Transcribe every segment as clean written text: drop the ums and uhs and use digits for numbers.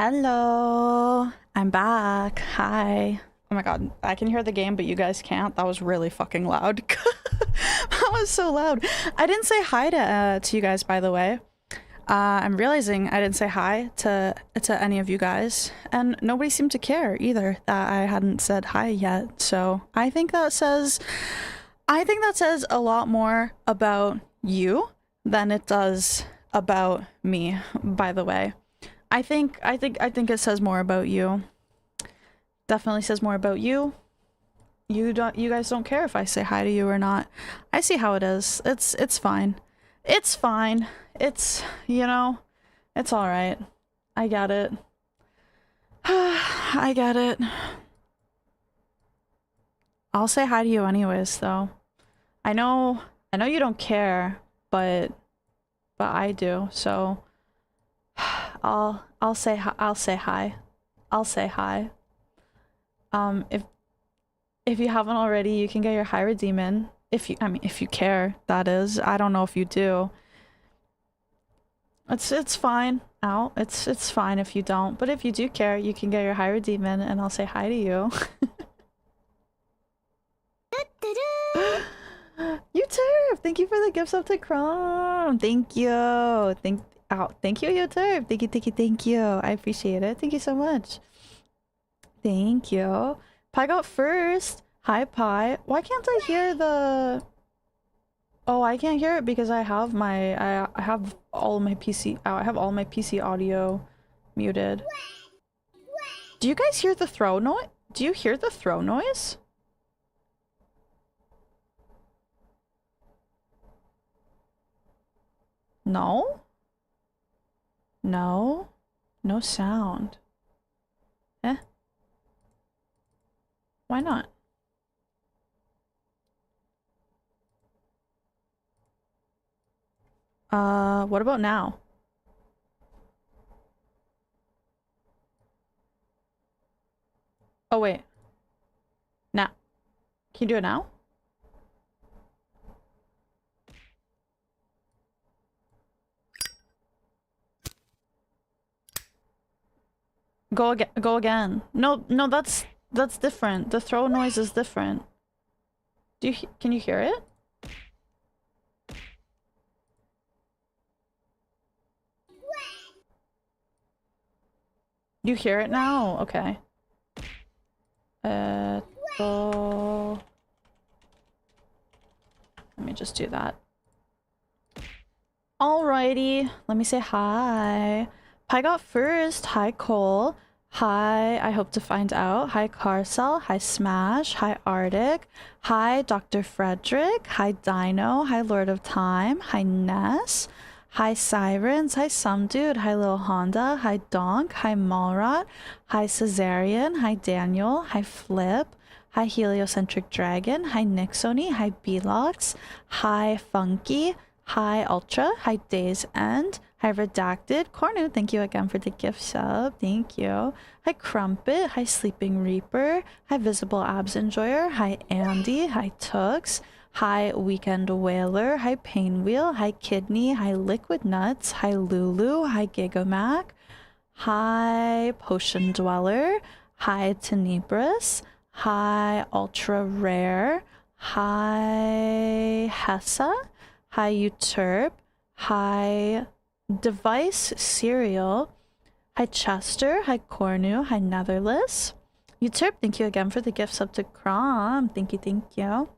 Hello, I'm back. Hi. Oh my god, I can hear the game, but you guys can't. That was really fucking loud. That was so loud. I didn't say hi to you guys, by the way. I'm realizing I didn't say hi to any of you guys, and nobody seemed to care either that I hadn't said hi yet. So I think that says a lot more about you than it does about me, by the way. I think it says more about you. Definitely says more about you. You guys don't care if I say hi to you or not. I see how it is. It's fine. It's fine. It's, you know, it's all right. I get it. I get it. I'll say hi to you anyways, though. I know you don't care, but I do. So I'll say hi. I'll say hi. I'll say hi. If you haven't already, you can get your high redeem in. If you care, that is. I don't know if you do. It's fine. Ow. It's fine if you don't. But if you do care, you can get your high redeem in and I'll say hi to you. You too! Thank you for the gifts up to Chrome. Thank you. Thank you, YouTube. Thank you. I appreciate it. Thank you so much. Thank you. Pi got first. Hi, Pi. Why can't I hear the... Oh, I can't hear it because I have my... I have all my PC... I have all my PC audio muted. Do you guys hear the throw noise? Do you hear the throw noise? No? No? No sound. Eh? Why not? What about now? Oh, wait. Now. Can you do it now? Go again. Go again. No, that's different. The throw noise is different. Can you hear it? You hear it now? Okay. So... Let me just do that. Alrighty. Let me say hi. Pi got first. Hi, Cole. Hi, I hope to find out. Hi, Carcel. Hi, Smash. Hi, Arctic. Hi, Dr. Frederick. Hi, Dino. Hi, Lord of Time. Hi, Ness. Hi, Sirens. Hi, Some Dude. Hi, Lil Honda. Hi, Donk. Hi, Malrot. Hi, Caesarian. Hi, Daniel. Hi, Flip. Hi, Heliocentric Dragon. Hi, Nixony. Hi, Belox. Hi, Funky. Hi, Ultra. Hi, Days End. Hi, Redacted. Cornu, thank you again for the gift sub. Thank you. Hi, Crumpet. Hi, Sleeping Reaper. Hi, Visible Abs Enjoyer. Hi, Andy. Hi, Tux. Hi, Weekend Whaler. Hi, Painwheel. Hi, Kidney. Hi, Liquid Nuts. Hi, Lulu. Hi, Gigamac. Hi, Potion Dweller. Hi, Tenebris. Hi, Ultra Rare. Hi, Hessa. Hi, Uturp. Hi, Device Cereal. Hi, Chester. Hi, Cornu. Hi, Netherless. Uturp, thank you again for the gifts up to Crom. Thank you.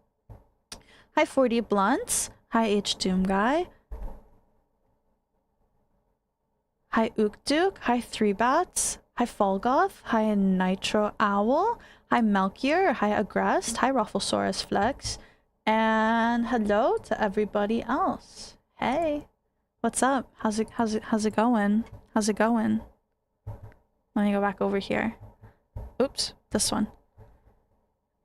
Hi, 40 Blunts. Hi, H Doom Guy. Hi, Ukduk. Hi, 3 Bats. Hi, Falgoth. Hi, Nitro Owl. Hi, Melchior. Hi, Aggressed. Hi, Rufflesaurus Flex. And hello to everybody else. Hey, what's up? How's it going? How's it going? Let me go back over here. Oops, this one.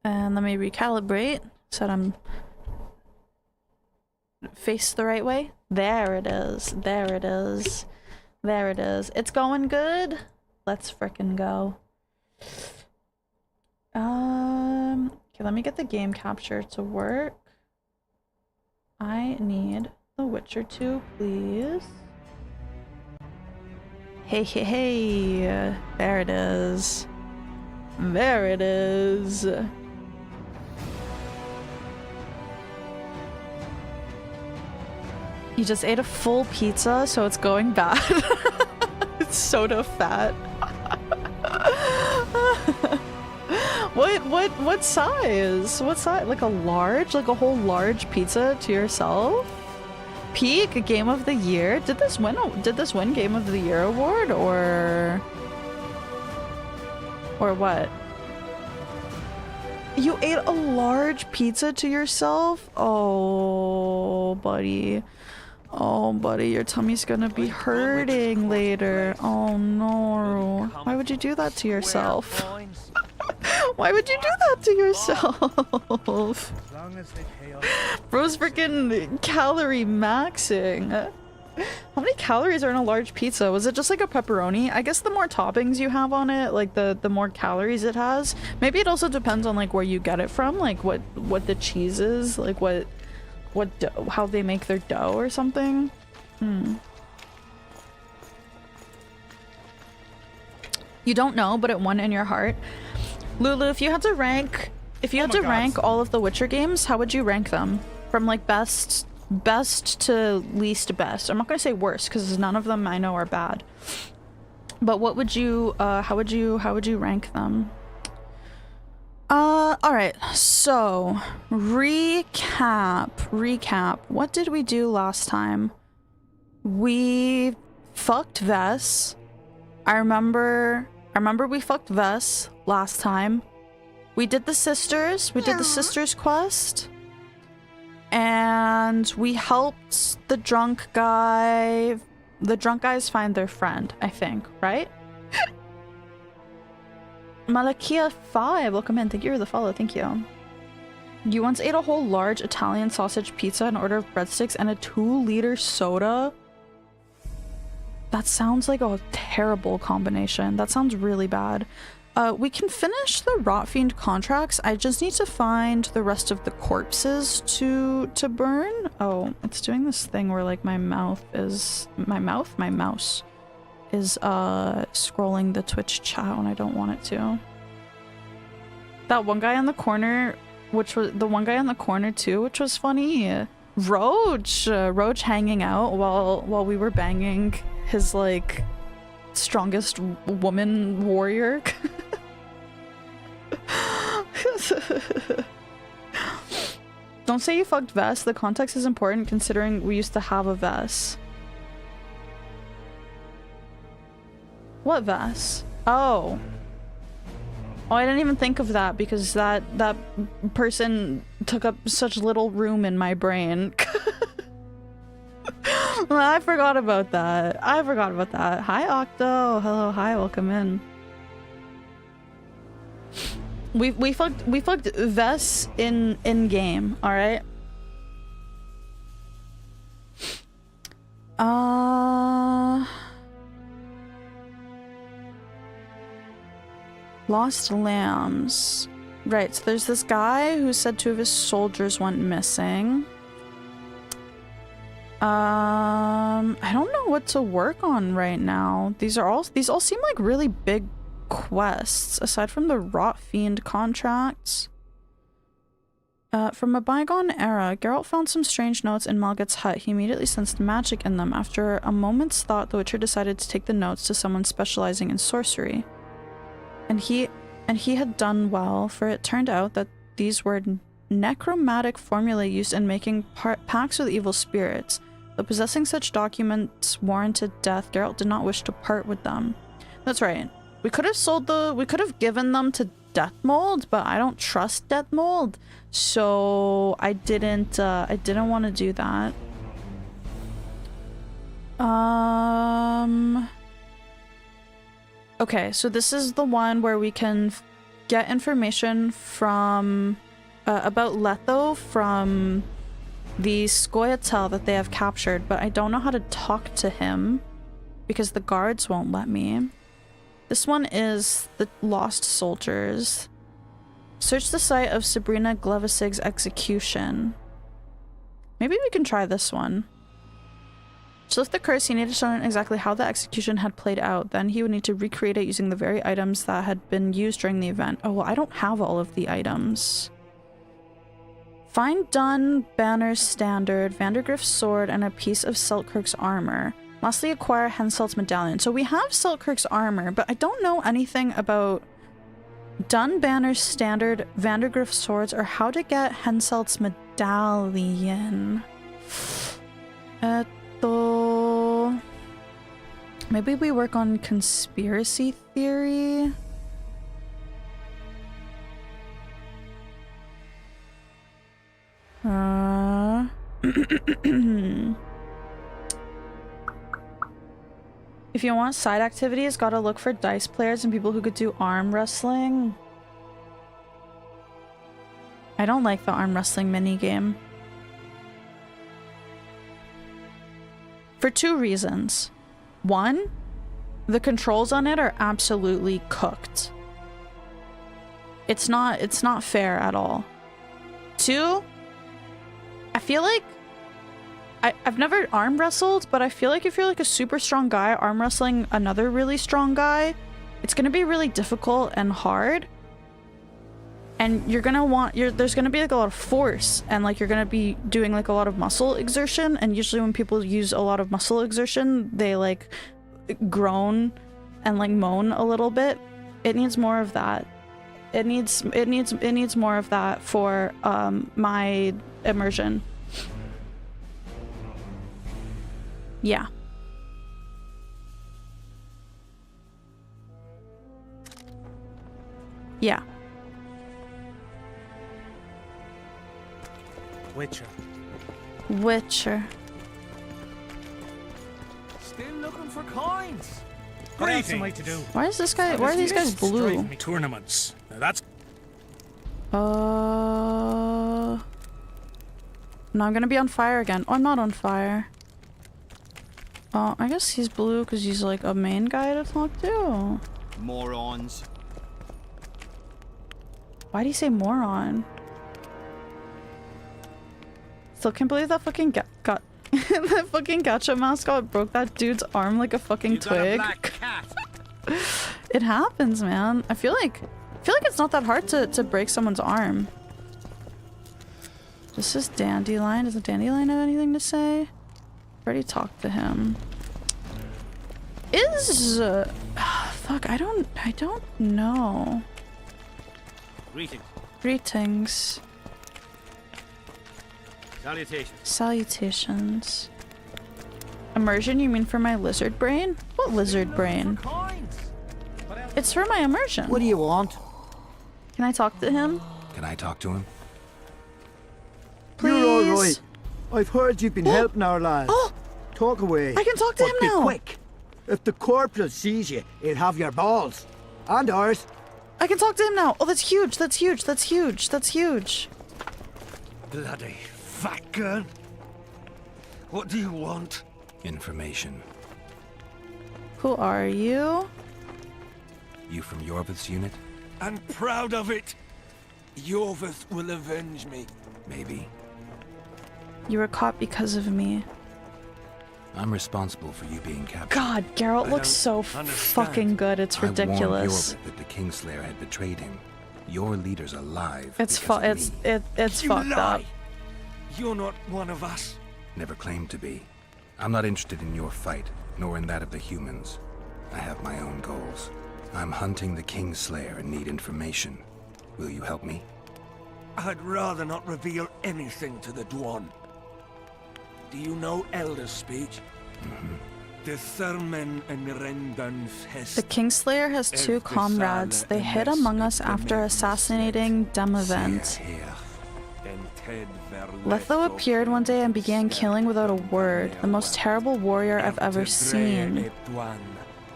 And let me recalibrate so that I'm faced the right way. There it is. There it is. There it is. It's going good. Let's frickin' go. Okay, let me get the game capture to work. I need The Witcher 2, please. Hey, hey, hey. There it is. There it is. You just ate a full pizza, so it's going bad. It's soda fat. What size? What size? Like a large? Like a whole large pizza to yourself? Peak Game of the Year? Did this win Game of the Year award or what? You ate a large pizza to yourself? Oh, buddy. Oh, buddy, your tummy's gonna be hurting later. Oh, no. Why would you do that to yourself? Why would you do that to yourself? Bro's freaking calorie maxing. How many calories are in a large pizza? Was it just like a pepperoni? I guess the more toppings you have on it, like the more calories it has. Maybe it also depends on like where you get it from, like what the cheese is, like how they make their dough or something. You don't know, but it won in your heart. Lulu, if you had to rank all of the Witcher games, how would you rank them? From like best to least best. I'm not gonna say worst because none of them I know are bad. But what would you how would you rank them? Alright, so recap. What did we do last time? We fucked Vess. I remember we fucked Vess last time. We did the sisters. We did the sisters quest. And we helped the drunk guy. The drunk guys find their friend, I think, right? Malakia5, welcome in. Thank you for the follow. Thank you. You once ate a whole large Italian sausage pizza, an order of breadsticks, and a 2-liter soda? That sounds like a terrible combination. That sounds really bad. We can finish the Rotfiend contracts. I just need to find the rest of the corpses to burn. Oh, it's doing this thing where like my mouse is scrolling the Twitch chat when I don't want it to. That one guy on the corner, which was the one guy on the corner too, which was funny. Roach hanging out while we were banging his like strongest woman warrior. Don't say you fucked Vess. The context is important considering we used to have a Vess. What Vess? Oh, I didn't even think of that because that person took up such little room in my brain. I forgot about that. Hi Octo. Hello, hi, welcome in. We fucked Vess in game, alright? Lost lambs. Right, so there's this guy who said 2 of his soldiers went missing. I don't know what to work on right now. These all seem like really big quests, aside from the Rotfiend contracts. From a bygone era, Geralt found some strange notes in Malget's hut. He immediately sensed magic in them. After a moment's thought, the Witcher decided to take the notes to someone specializing in sorcery. And he had done well, for it turned out that these were necromantic formulae used in making pacts with evil spirits. Though possessing such documents warranted death, Geralt did not wish to part with them. That's right. We could have given them to Deathmold, but I don't trust Deathmold, so I didn't want to do that. Okay, so this is the one where we can get information from about Letho from the Scoia'tael that they have captured, but I don't know how to talk to him because the guards won't let me. This one is the Lost Soldiers. Search the site of Sabrina Glevisig's execution. Maybe we can try this one. To lift the curse, he needed to learn exactly how the execution had played out. Then he would need to recreate it using the very items that had been used during the event. Oh, well, I don't have all of the items. Find Dun, Banner's Standard, Vandergrift's sword, and a piece of Selkirk's armor. Lastly, acquire Henselt's medallion. So we have Selkirk's armor, but I don't know anything about Dun, Banner's Standard, Vandergrift's swords, or how to get Henselt's medallion. Maybe we work on conspiracy theory. If you want side activities, gotta look for dice players and people who could do arm wrestling. I don't like the arm wrestling minigame. For two reasons. One, the controls on it are absolutely cooked. It's not fair at all. Two, I feel like I've never arm wrestled, but I feel like if you're like a super strong guy arm wrestling another really strong guy, it's gonna be really difficult and hard. And you're gonna want there's gonna be like a lot of force, and like you're gonna be doing like a lot of muscle exertion, and usually when people use a lot of muscle exertion, they like groan and like moan a little bit. It needs more of that. It needs more of that for my immersion. Yeah. Yeah. Witcher. Still looking for coins. What else am I to do? Why is this guy? Why are these guys blue? Tournaments. Now that's. No, I'm gonna be on fire again. Oh, I'm not on fire. Oh, I guess he's blue because he's like a main guy to talk to. Morons. Why'd he say moron? Still can't believe that fucking got that fucking gacha mascot broke that dude's arm like a fucking twig. It happens, man. I feel like it's not that hard to break someone's arm. This is Dandelion. Does the Dandelion have anything to say? I already talked to him. Fuck, I don't know. Greetings. Salutations. Immersion, you mean for my lizard brain? What lizard brain? It's for my immersion. What do you want? Can I talk to him? Can I talk to him? Please? You're all right. I've heard you've been helping our lads. Oh! Talk away. I can talk to him Be now. quick. If the corporal sees you, he'll have your balls. And ours. I can talk to him now. Oh, that's huge. That's huge. That's huge. That's huge. Bloody fat girl. What do you want? Information. Who are you? You from Yorvith's unit? I'm proud of it. Yorvith will avenge me. Maybe. You were caught because of me. I'm responsible for you being captured. God, Geralt I looks so don't fucking understand. good. It's ridiculous. I warned Yorvith that the Kingslayer had betrayed him. Your leader's alive. It's because of me. it's You fucked lie. up. You're not one of us. Never claimed to be. I'm not interested in your fight, nor in that of the humans. I have my own goals. I'm hunting the Kingslayer and need information. Will you help me? I'd rather not reveal anything to the Dwan. Do you know Elder's speech? The Thurmen and Rendans Hest. The Kingslayer has two comrades. They hid among us after assassinating Demavent. Letho appeared one day and began killing without a word. The most terrible warrior I've ever seen.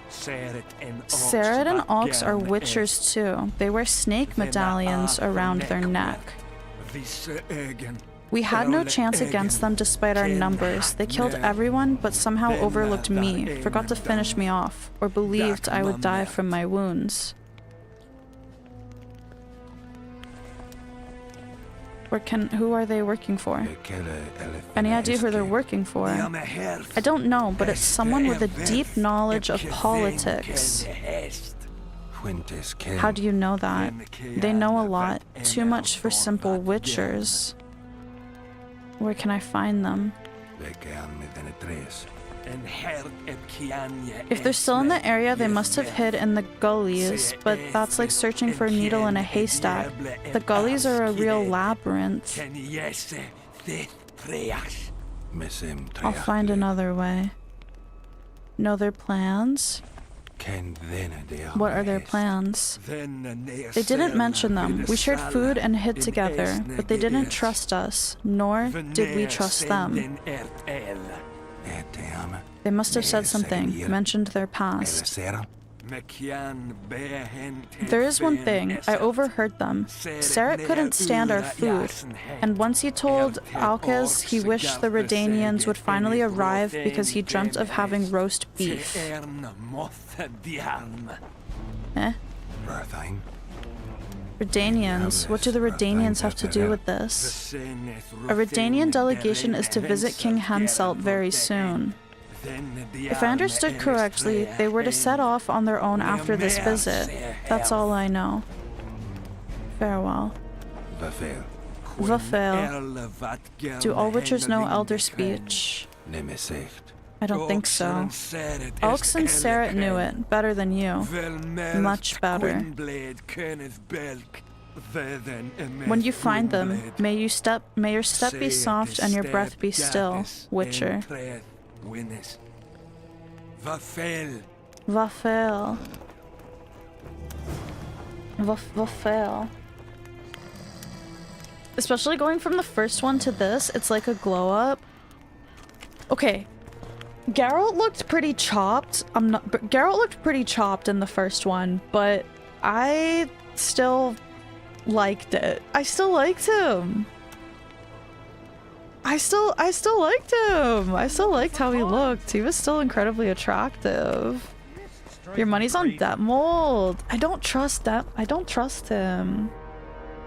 Seret and Ox are witchers too. They wear snake medallions around their neck. We had no chance against them despite our numbers. They killed everyone but somehow overlooked me, forgot to finish me off, or believed I would die from my wounds. Who are they working for? Any idea who they're working for? I don't know, but it's someone with a deep knowledge of politics. How do you know that? They know a lot. Too much for simple witchers. Where can I find them? If they're still in the area, they must have hid in the gullies, but that's like searching for a needle in a haystack. The gullies are a real labyrinth. I'll find another way. Know their plans? What are their plans? They didn't mention them. We shared food and hid together, but they didn't trust us, nor did we trust them. They must have said something, mentioned their past. There is one thing, I overheard them. Seret couldn't stand our food, and once he told Alkes he wished the Redanians would finally arrive because he dreamt of having roast beef. Eh? Redanians? What do the Redanians have to do with this? A Redanian delegation is to visit King Henselt very soon. If I understood correctly, they were to set off on their own after this visit. That's all I know. Farewell. Vafel. Do all witchers know Elder Speech? I don't think so. Oaks and Seret knew it. Better than you. Much better. When you find them, may your step be soft and your breath be still, Witcher. Vafel. Vafel. Especially going from the first one to this, it's like a glow up. Okay. Geralt looked pretty chopped. Geralt looked pretty chopped in the first one, but I still liked it. I still liked him. I still liked him. I still liked how he looked. He was still incredibly attractive. Your money's on that mold. I don't trust that. I don't trust him.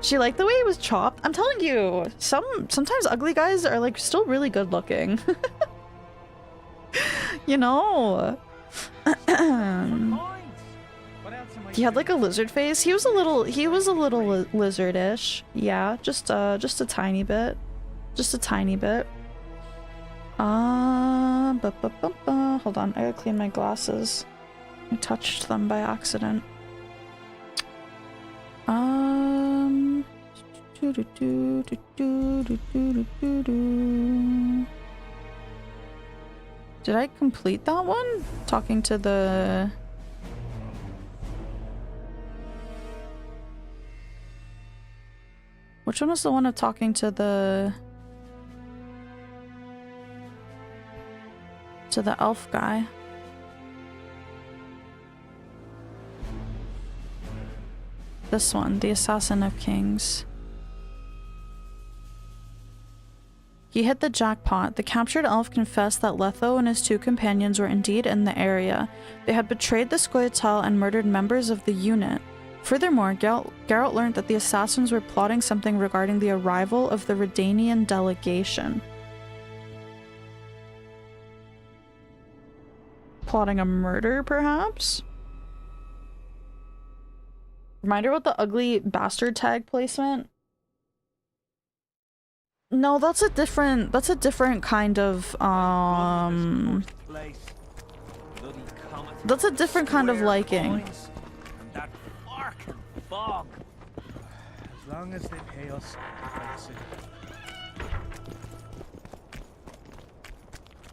She liked the way he was chopped. I'm telling you, sometimes ugly guys are like still really good looking. You know. He had like a lizard face. He was a little lizardish. Yeah, just a tiny bit. Just a tiny bit. Hold on, I gotta clean my glasses. I touched them by accident. Did I complete that one? Talking to the... Which one was the one of talking to the... to the elf guy? This one, the Assassin of Kings. He hit the jackpot. The captured elf confessed that Letho and his two companions were indeed in the area. They had betrayed the Scoia'tael and murdered members of the unit. Furthermore, Geralt learned that the assassins were plotting something regarding the arrival of the Redanian delegation. Plotting a murder, perhaps? Reminder about the ugly bastard tag placement? No, that's a different kind of, that's a different kind of liking. As long as they pay us, that's it.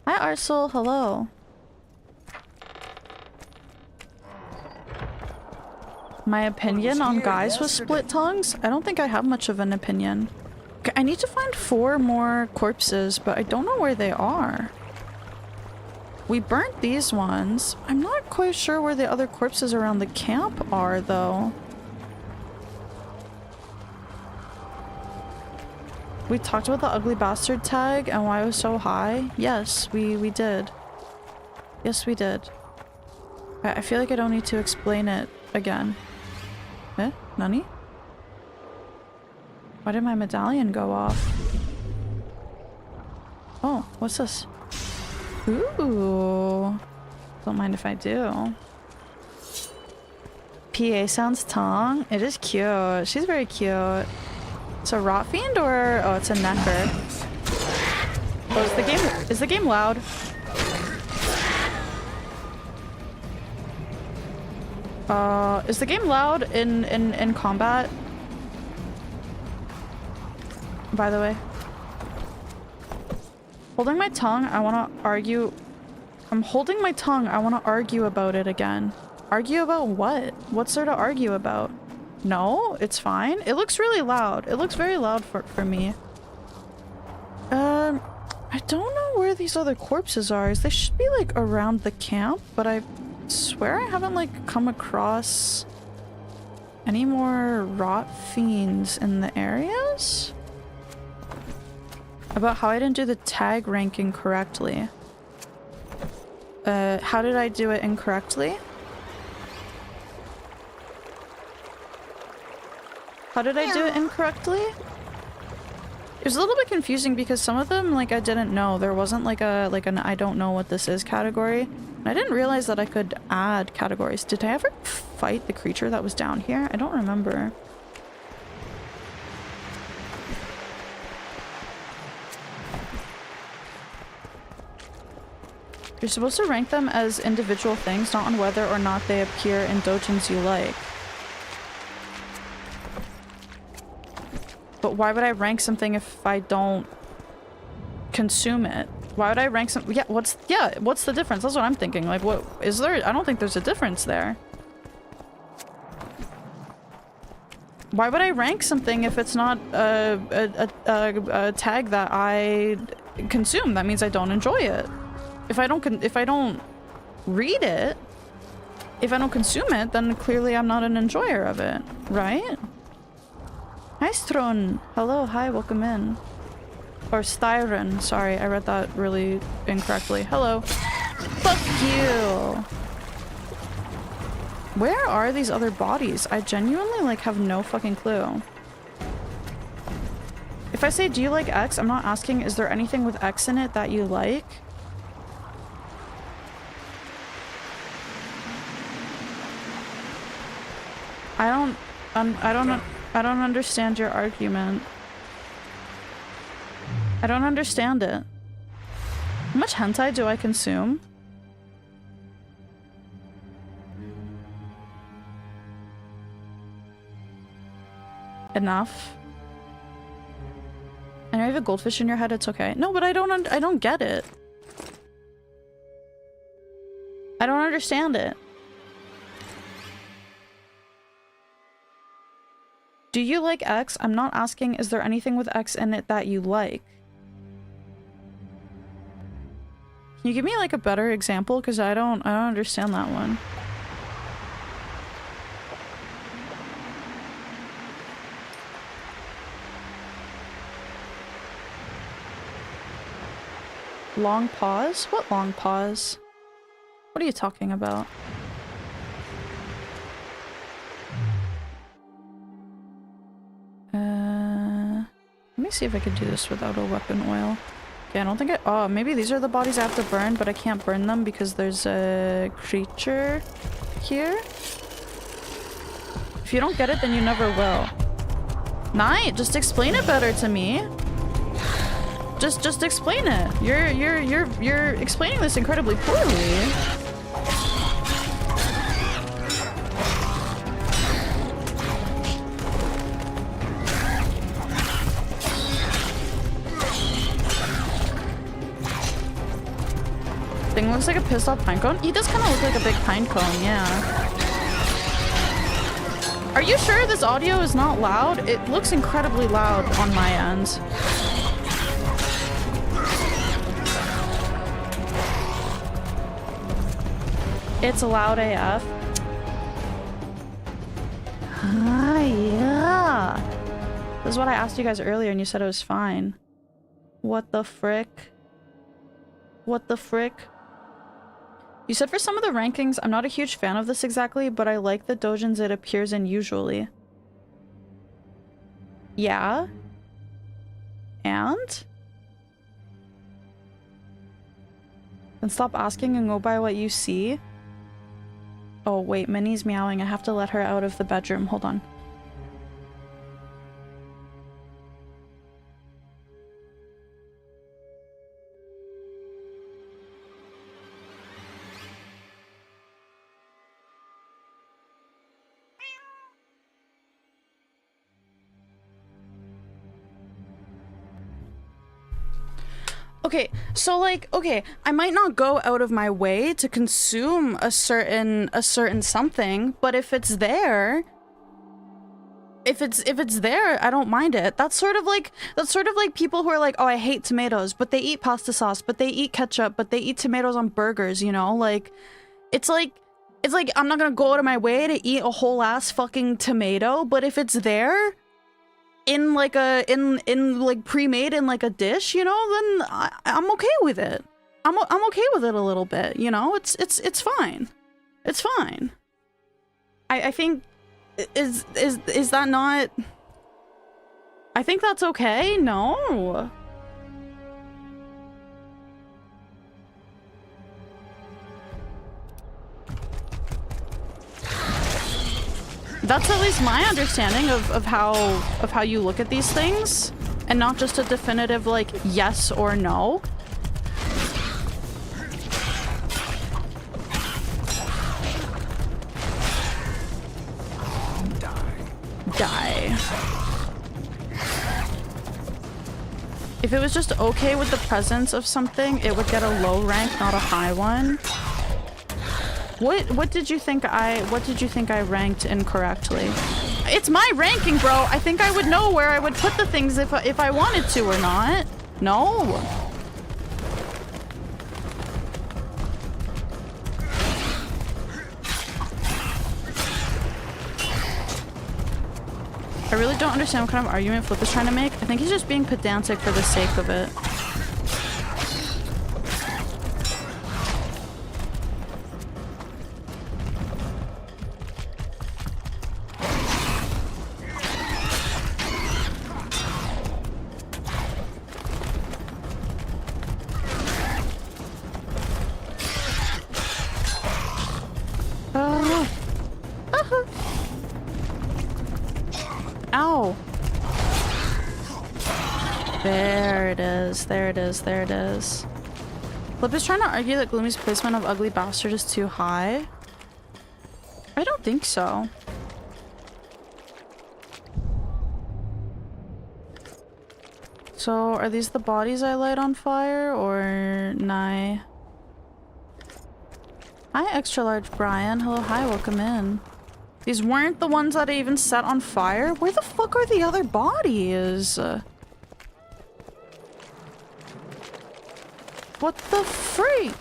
Hi Arsul, hello. My opinion on guys with split tongues? I don't think I have much of an opinion. Okay, I need to find 4 more corpses, but I don't know where they are. We burnt these ones. I'm not quite sure where the other corpses around the camp are, though. We talked about the ugly bastard tag and why it was so high. Yes, we did. Yes, we did. I feel like I don't need to explain it again. Eh? Nani? Why did my medallion go off? Oh, what's this? Ooh. Don't mind if I do. PA sounds tongue. It is cute. She's very cute. It's a rot fiend or oh, it's a necker. Oh, is the game loud? Is the game loud in combat? By the way. Holding my tongue, I want to argue. I'm holding my tongue. I want to argue about it again. Argue about what? What's there to argue about? No, it's fine. It looks really loud. It looks very loud for me. I don't know where these other corpses are. They should be like around the camp, but I swear I haven't like come across any more rot fiends in the areas. About how I didn't do the tag ranking correctly. How did I do it incorrectly? How did I do it incorrectly? It was a little bit confusing because some of them, like, I didn't know. There wasn't like an I don't know what this is category. And I didn't realize that I could add categories. Did I ever fight the creature that was down here? I don't remember. You're supposed to rank them as individual things, not on whether or not they appear in dojins you like. But why would I rank something if I don't consume it? Why would I rank some— yeah, what's the difference? That's what I'm thinking. Like, what is there? I don't think there's a difference there. Why would I rank something if it's not a tag that I consume? That means I don't enjoy it. If I don't read it, if I don't consume it, then clearly I'm not an enjoyer of it, right? Hi, Stron. Hello, hi, welcome in. Or Styron. Sorry, I read that really incorrectly. Hello. Fuck you! Where are these other bodies? I genuinely, like, have no fucking clue. If I say, do you like X? I'm not asking, is there anything with X in it that you like? I don't understand your argument. I don't understand it. How much hentai do I consume? Enough. I know you have a goldfish in your head, it's okay. No, but I don't get it. I don't understand it. Do you like X? I'm not asking, is there anything with X in it that you like? Can you give me like a better example? Because I don't understand that one. Long pause? What long pause? What are you talking about? Let me see if I can do this without a weapon oil. Okay, I don't think oh, maybe these are the bodies I have to burn, but I can't burn them because there's a creature here. If you don't get it, then you never will. Knight, just explain it better to me. Just explain it. You're explaining this incredibly poorly. Thing looks like a pissed off pine cone. He does kind of look like a big pine cone, yeah. Are you sure this audio is not loud? It looks incredibly loud on my end. It's loud AF. Ah, yeah. This is what I asked you guys earlier and you said it was fine. What the frick? What the frick? You said for some of the rankings, I'm not a huge fan of this exactly, but I like the dojins it appears in usually. Yeah. And? Then stop asking and go by what you see. Oh, wait, Minnie's meowing. I have to let her out of the bedroom. Hold on. Okay, so like, okay, I might not go out of my way to consume a certain something, but if it's there, if it's there, I don't mind it. That's sort of like people who are like, oh, I hate tomatoes, but they eat pasta sauce, but they eat ketchup, but they eat tomatoes on burgers, you know? Like, it's like I'm not gonna go out of my way to eat a whole ass fucking tomato, but if it's there in like a like pre-made in like a dish, you know, then I'm okay with it. I'm okay with it a little bit, you know. It's fine. It's fine. I think is that not? I think that's okay. No. That's at least my understanding of how you look at these things, and not just a definitive like yes or no. Die. If it was just okay with the presence of something, it would get a low rank, not a high one. What did you think I ranked incorrectly? It's my ranking, bro. I think I would know where I would put the things if I wanted to or not. No. I really don't understand what kind of argument Flip is trying to make. I think he's just being pedantic for the sake of it. Ow. There it is. There it is. There it is. Flip is trying to argue that Gloomi's placement of Ugly Bastard is too high. I don't think so. So, are these the bodies I light on fire, or nah? Hi, extra large Brian. Hello, hi, welcome in. These weren't the ones that I even set on fire? Where the fuck are the other bodies? What the freak?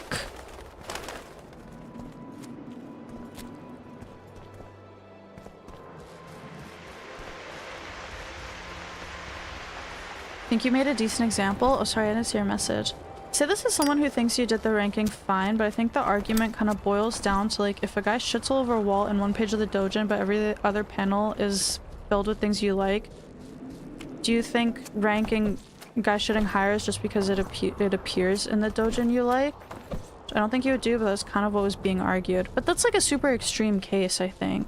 Think you made a decent example? Oh, sorry, I didn't see your message. Say this is someone who thinks you did the ranking fine, but I think the argument kind of boils down to like, if a guy shits all over a wall in one page of the doujin, but every other panel is filled with things you like, do you think ranking guy shitting higher is just because it appears in the doujin you like? I don't think you would do, but that's kind of what was being argued. But that's like a super extreme case, I think.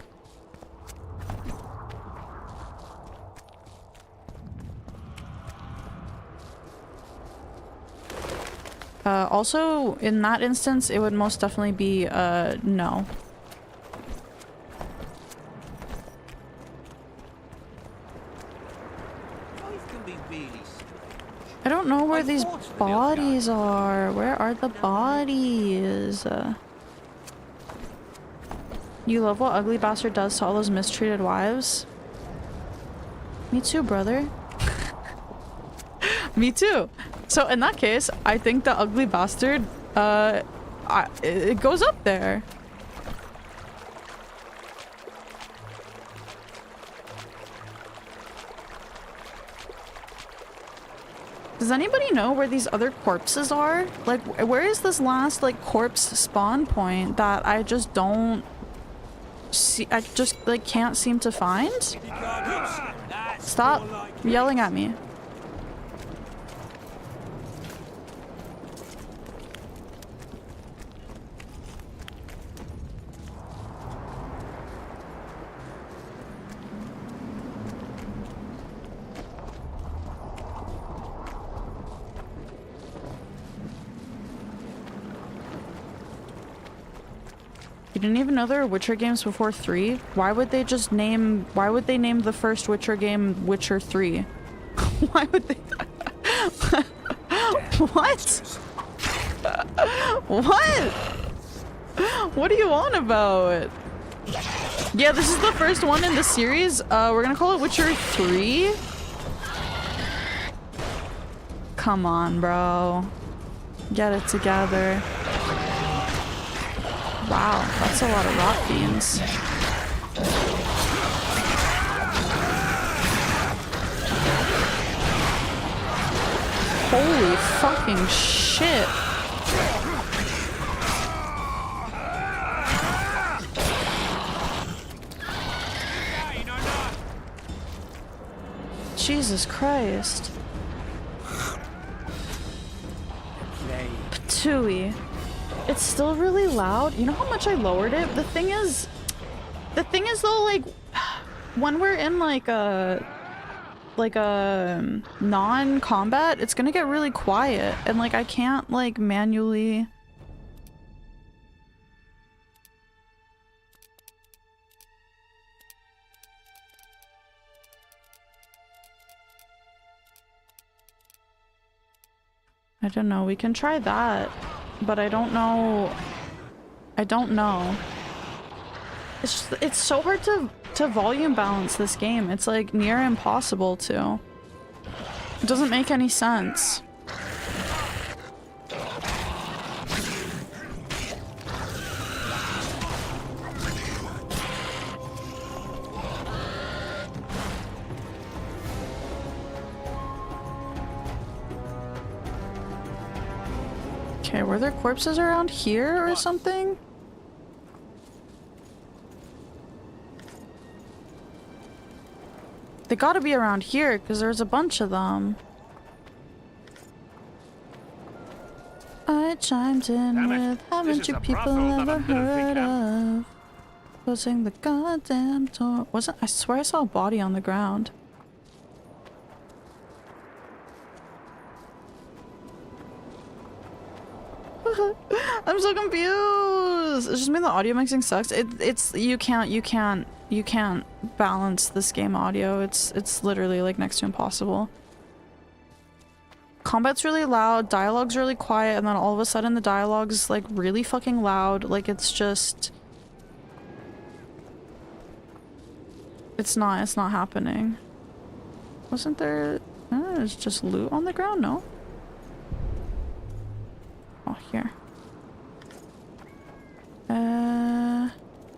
Also, in that instance, it would most definitely be, no. I don't know where these bodies are. Where are the bodies? You love what Ugly Bastard does to all those mistreated wives? Me too, brother. Me too. So in that case, I think the Ugly Bastard, it goes up there. Does anybody know where these other corpses are? Like, where is this last, like, corpse spawn point that I just don't see? I just, like, can't seem to find? That's Stop yelling at me. You didn't even know there were Witcher games before 3? Why would they name the first Witcher game Witcher 3? Why would they? What? What? What are you on about? Yeah, this is the first one in the series. We're gonna call it Witcher 3. Come on, bro. Get it together. Wow, that's a lot of rock beans. Holy fucking shit. Jesus Christ. Patooey. It's still really loud. You know how much I lowered it? The thing is though, like, when we're in like a non-combat, it's gonna get really quiet, and like I can't like manually. I don't know. We can try that. But I don't know. It's so hard to volume balance this game. It's like near impossible to. It doesn't make any sense. Okay, were there corpses around here or something? They gotta be around here, because there's a bunch of them. I chimed in with, haven't you people ever heard of closing the goddamn door? I swear I saw a body on the ground. I'm so confused. It's just mean the audio mixing sucks. You can't balance this game audio. It's literally like next to impossible. Combat's really loud, dialogue's really quiet, and then all of a sudden the dialogue's like really fucking loud. Like it's just it's not happening. Wasn't there there's just loot on the ground? No? Oh, here.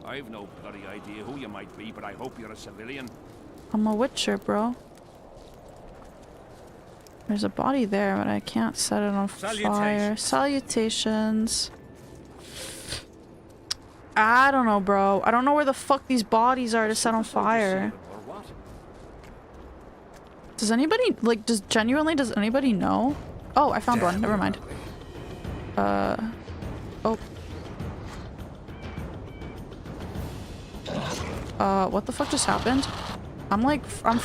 I've no bloody idea who you might be, but I hope you're a civilian. I'm a Witcher, bro. There's a body there, but I can't set it on fire. Salutations. I don't know, bro. I don't know where the fuck these bodies are to set on fire. Does anybody, like, does anybody know? Oh, I found one. Never mind. Oh. What the fuck just happened? I'm like, I'm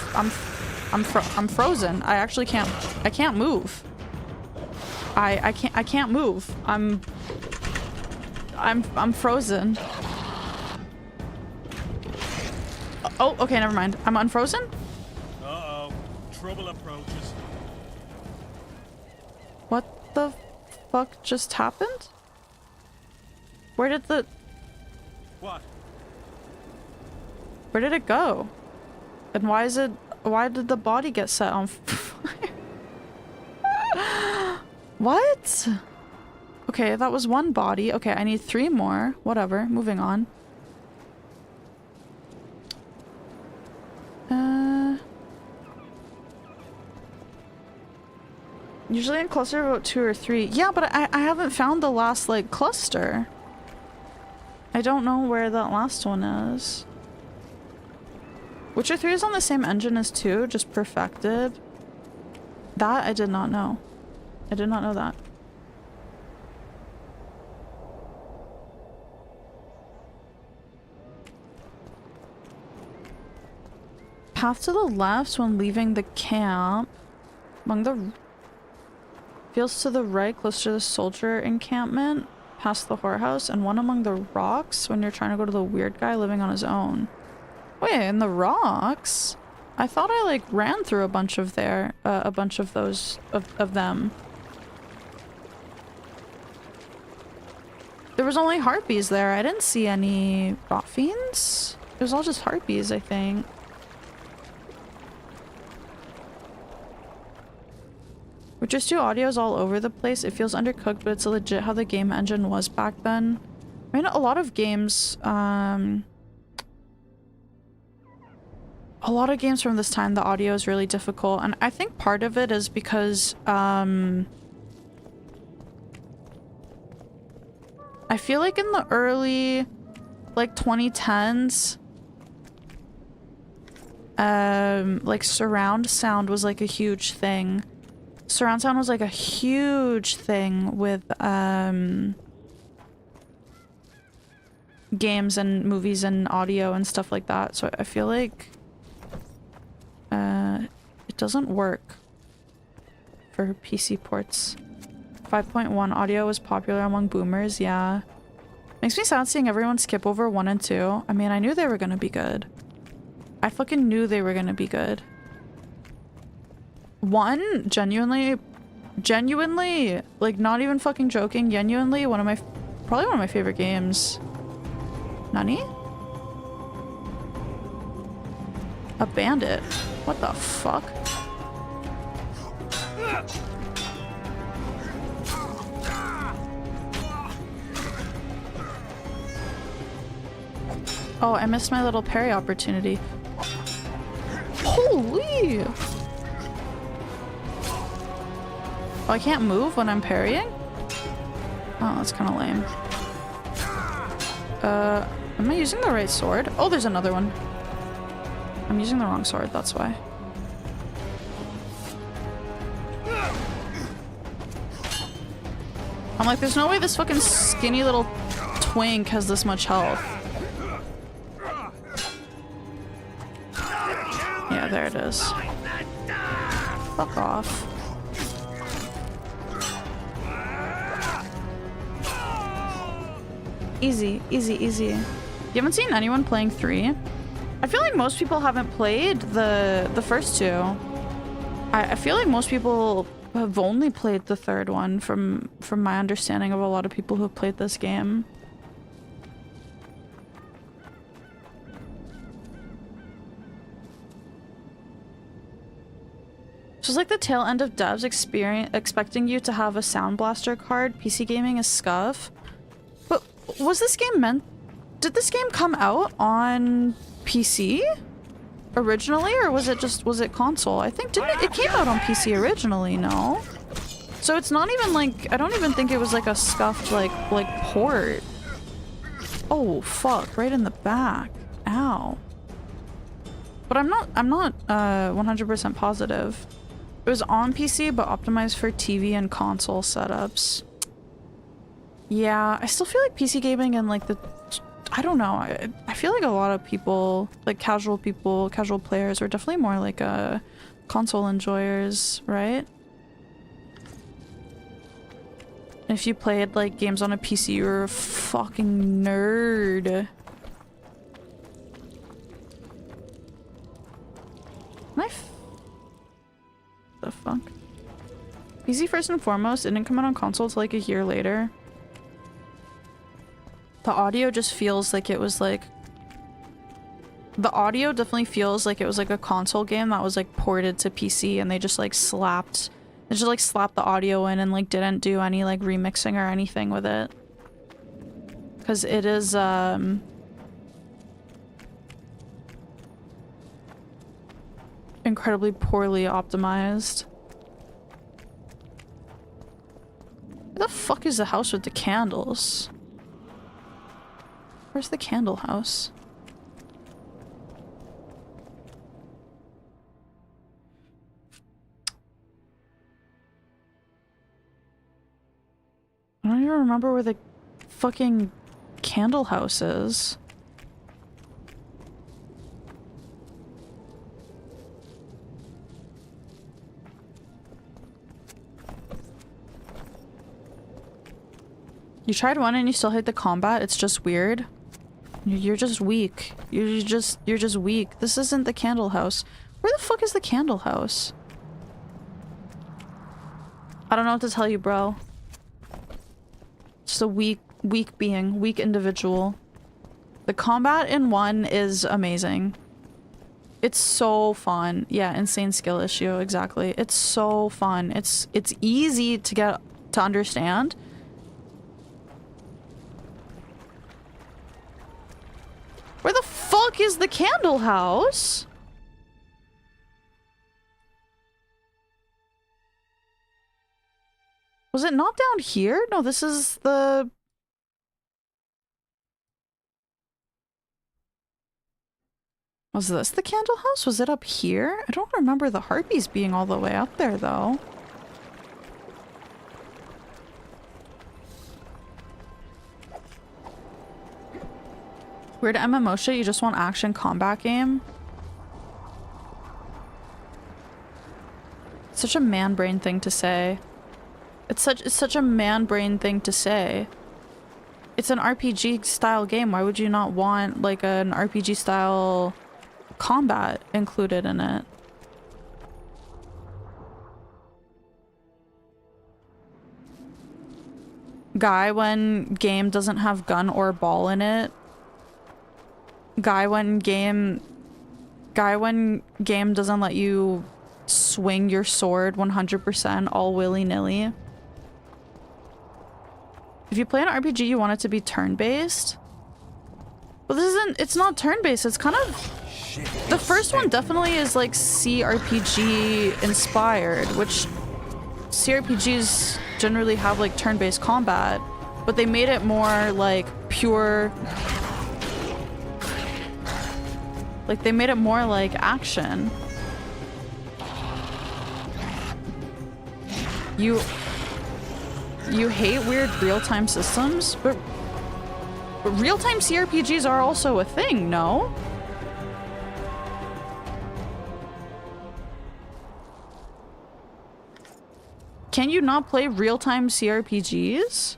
frozen. I actually can't move. I can't move. I'm frozen. Oh, okay, never mind. I'm unfrozen? Uh-oh. Trouble approaches. What the fuck just happened? Where did the... What? Where did it go? And why did the body get set on fire? What? Okay, that was one body. Okay, I need 3 more. Whatever, moving on. Usually in cluster about 2 or 3. Yeah, but I haven't found the last, like, cluster. I don't know where that last one is. Witcher 3 is on the same engine as 2, just perfected. That I did not know. I did not know that. Path to the left when leaving the camp. Among the... Fields to the right, close to the soldier encampment. Past the whorehouse. And one among the rocks when you're trying to go to the weird guy living on his own. Wait, in the rocks? I thought I like ran through a bunch of those of them. There was only harpies there. I didn't see any rot fiends. It was all just harpies, I think. Witcher 2 audio is all over the place. It feels undercooked, but it's legit how the game engine was back then. I mean, a lot of games, from this time, the audio is really difficult, and I think part of it is because, I feel like in the early, like, 2010s, like, surround sound was, like, a huge thing. Surround sound was, like, a huge thing with, games and movies and audio and stuff like that, so I feel like it doesn't work for PC ports. 5.1 audio was popular among boomers, yeah. Makes me sad seeing everyone skip over 1 and 2. I mean, I knew they were gonna be good. I fucking knew they were gonna be good. 1, genuinely, like, not even fucking joking, genuinely, probably one of my favorite games. Nani? A bandit? What the fuck? Oh, I missed my little parry opportunity. Holy! Oh, I can't move when I'm parrying? Oh, that's kind of lame. Am I using the right sword? Oh, there's another one. I'm using the wrong sword, that's why. I'm like, there's no way this fucking skinny little twink has this much health. Yeah, there it is. Fuck off. Easy, easy, easy. You haven't seen anyone playing 3? I feel like most people haven't played the first 2. I feel like most people have only played the 3rd one from my understanding of a lot of people who have played this game. This was like the tail end of devs expecting you to have a Sound Blaster card. PC gaming is scuff. But was this game meant... Did this game come out on PC originally, or was it console? I think it came out on PC originally, no? So it's not even like, I don't even think it was like a scuffed like port. Oh fuck, right in the back. Ow. But I'm not 100% positive. It was on PC but optimized for TV and console setups. Yeah, I still feel like PC gaming and like I don't know. I feel like a lot of people, like casual players, are definitely more like console enjoyers, right? If you played like games on a PC, you're a fucking nerd. The fuck? PC first and foremost, it didn't come out on console until like a year later. The audio just feels like it was like... The audio definitely feels like it was like a console game that was like ported to PC, and they just like slapped the audio in and like didn't do any like remixing or anything with it. Because it is incredibly poorly optimized. Where the fuck is the house with the candles? Where's the candle house? even remember where the fucking candle house is. You tried one and you still hate the combat? It's just weird. You're just weak. You're just weak. This isn't the candle house. Where the fuck is the candle house? I don't know what to tell you, bro. Just a weak being, weak individual. The combat in 1 is amazing. It's so fun. Yeah, insane skill issue, exactly. It's so fun. It's easy to get to understand. Where the fuck is the candle house? Was it not down here? No, this is the... Was this the candle house? Was it up here? I don't remember the harpies being all the way up there, though. Weird MMO shit, you just want action combat game? Such a man brain thing to say. It's such a man brain thing to say. It's an RPG style game. Why would you not want like an RPG style combat included in it? Guy when game doesn't have gun or ball in it. Guy when game doesn't let you swing your sword 100% all willy-nilly. If you play an RPG, you want it to be turn-based. But it's not turn-based, it's kind of... The first one definitely is like CRPG inspired, which CRPGs generally have like turn-based combat, but they made it more like pure... Like, they made it more like action. You hate weird real-time systems, but real-time CRPGs are also a thing, no? Can you not play real-time CRPGs?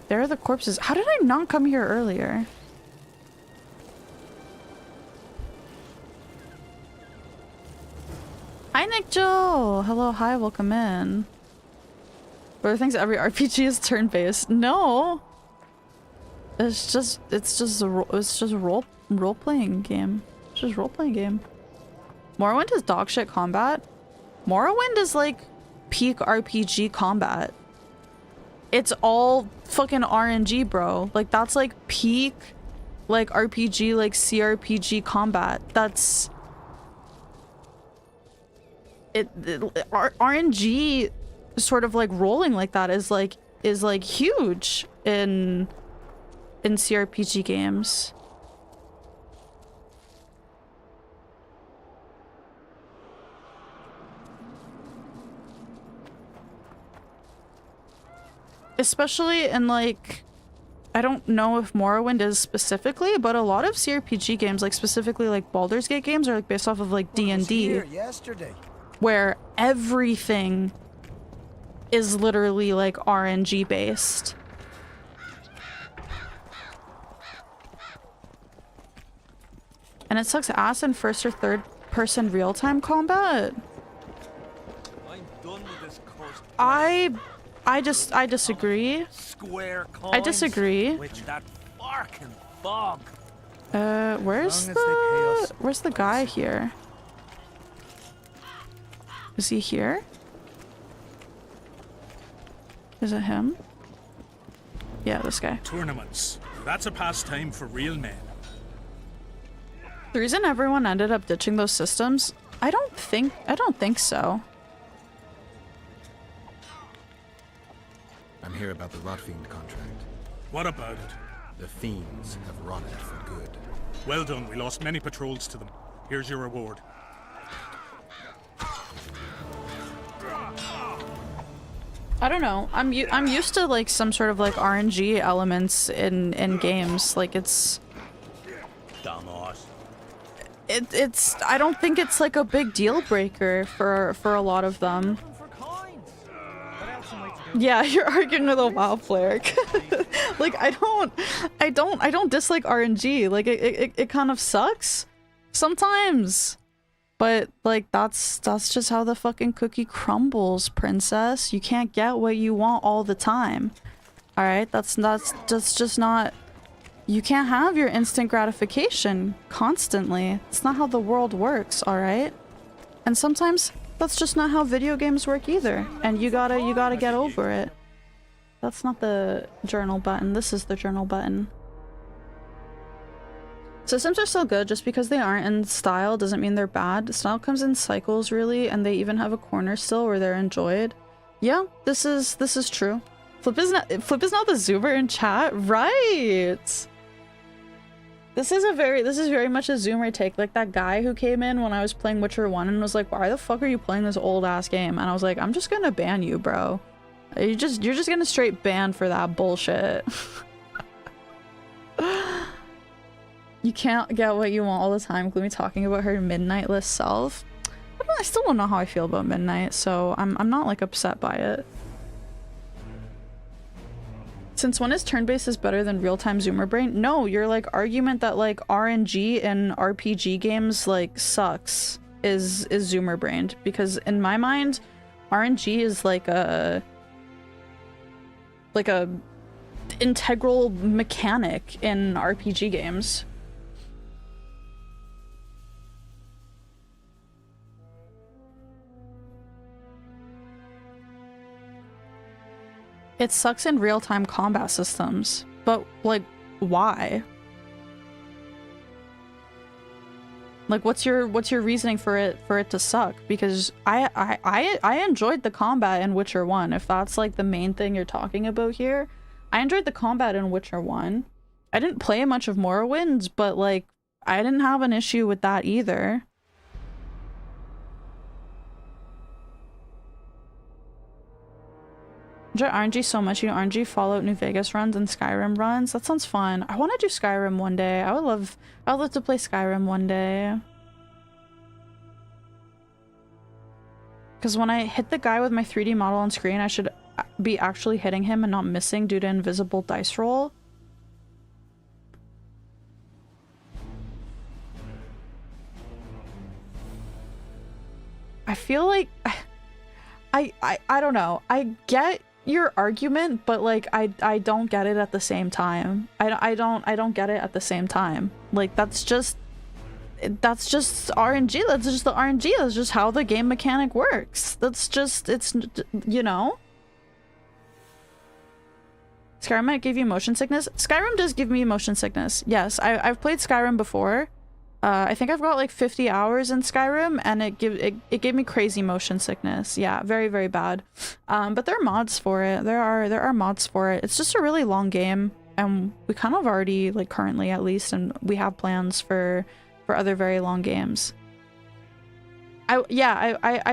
There are the corpses. How did I not come here earlier? Hi, Nick Joe! Hello, hi, welcome in. Brother thinks every RPG is turn-based. No! It's just a role-playing game. It's just a role-playing game. Morrowind is dogshit combat. Morrowind is like peak RPG combat. It's all fucking RNG, bro. Like, that's like peak, like, RPG, like, CRPG combat. That's... RNG sort of, like, rolling like that is, like, huge in CRPG games. Especially in, like, I don't know if Morrowind is specifically, but a lot of CRPG games, like specifically like Baldur's Gate games, are like based off of like D&D, where everything is literally like RNG based. And it sucks ass in first or third person real-time combat. I'm done with this cursed I disagree. square coins. I disagree. With that barking fog. Where's the guy here? Is he here? Is it him? Yeah, this guy. Tournaments. That's a pastime for real men. The reason everyone ended up ditching those systems, I don't think so. I'm here about the Rotfiend contract. What about it? The fiends have rotted for good. Well done, we lost many patrols to them. Here's your reward. I don't know. I'm used to like some sort of like RNG elements in games. Like it's I don't think it's like a big deal breaker for a lot of them. Yeah, you're arguing with a WoW player. Like I don't dislike RNG. Like it kind of sucks sometimes. But like that's just how the fucking cookie crumbles, princess. You can't get what you want all the time. All right? That's just not. You can't have your instant gratification constantly. It's not how the world works, all right? And sometimes that's just not how video games work either. And you gotta get over it. That's not the journal button. This is the journal button. Systems are still good. Just because they aren't in style doesn't mean they're bad. Style comes in cycles, really, and they even have a corner still where they're enjoyed. Yeah, this is true. Flip is not the zoomer in chat, right? This is very much a zoomer take. Like that guy who came in when I was playing Witcher 1 and was like, "Why the fuck are you playing this old ass game?" And I was like, "I'm just gonna ban you, bro. You're just gonna straight ban for that bullshit." You can't get what you want all the time. Gloomi talking about her midnightless self. I still don't know how I feel about midnight, so I'm not like upset by it. Since when is turn-based is better than real-time zoomer brain? No, your like argument that like RNG in RPG games like sucks is zoomer brained, because in my mind RNG is like a integral mechanic in RPG games. It sucks in real-time combat systems, but like, why? Like, what's your reasoning for it to suck? Because I enjoyed the combat in Witcher 1. If that's like the main thing you're talking about here, I enjoyed the combat in Witcher 1. I didn't play much of Morrowind, but like, I didn't have an issue with that either. Enjoy RNG so much. You RNG Fallout New Vegas runs and Skyrim runs. That sounds fun. I want to do Skyrim one day. I would love to play Skyrim one day. Because when I hit the guy with my 3D model on screen, I should be actually hitting him and not missing due to invisible dice roll. I feel like I don't know. I get your argument, but like I don't get it at the same time. I don't get it at the same time. Like that's just RNG. That's just the RNG. That's just how the game mechanic works. That's just, it's, you know. Skyrim might give you motion sickness. Skyrim does give me motion sickness. Yes, I've played Skyrim before. I think I've got like 50 hours in Skyrim, and it gave me crazy motion sickness. Yeah, very, very bad. But there are mods for it. There are mods for it. It's just a really long game, and we kind of already, like currently at least, and we have plans for other very long games. I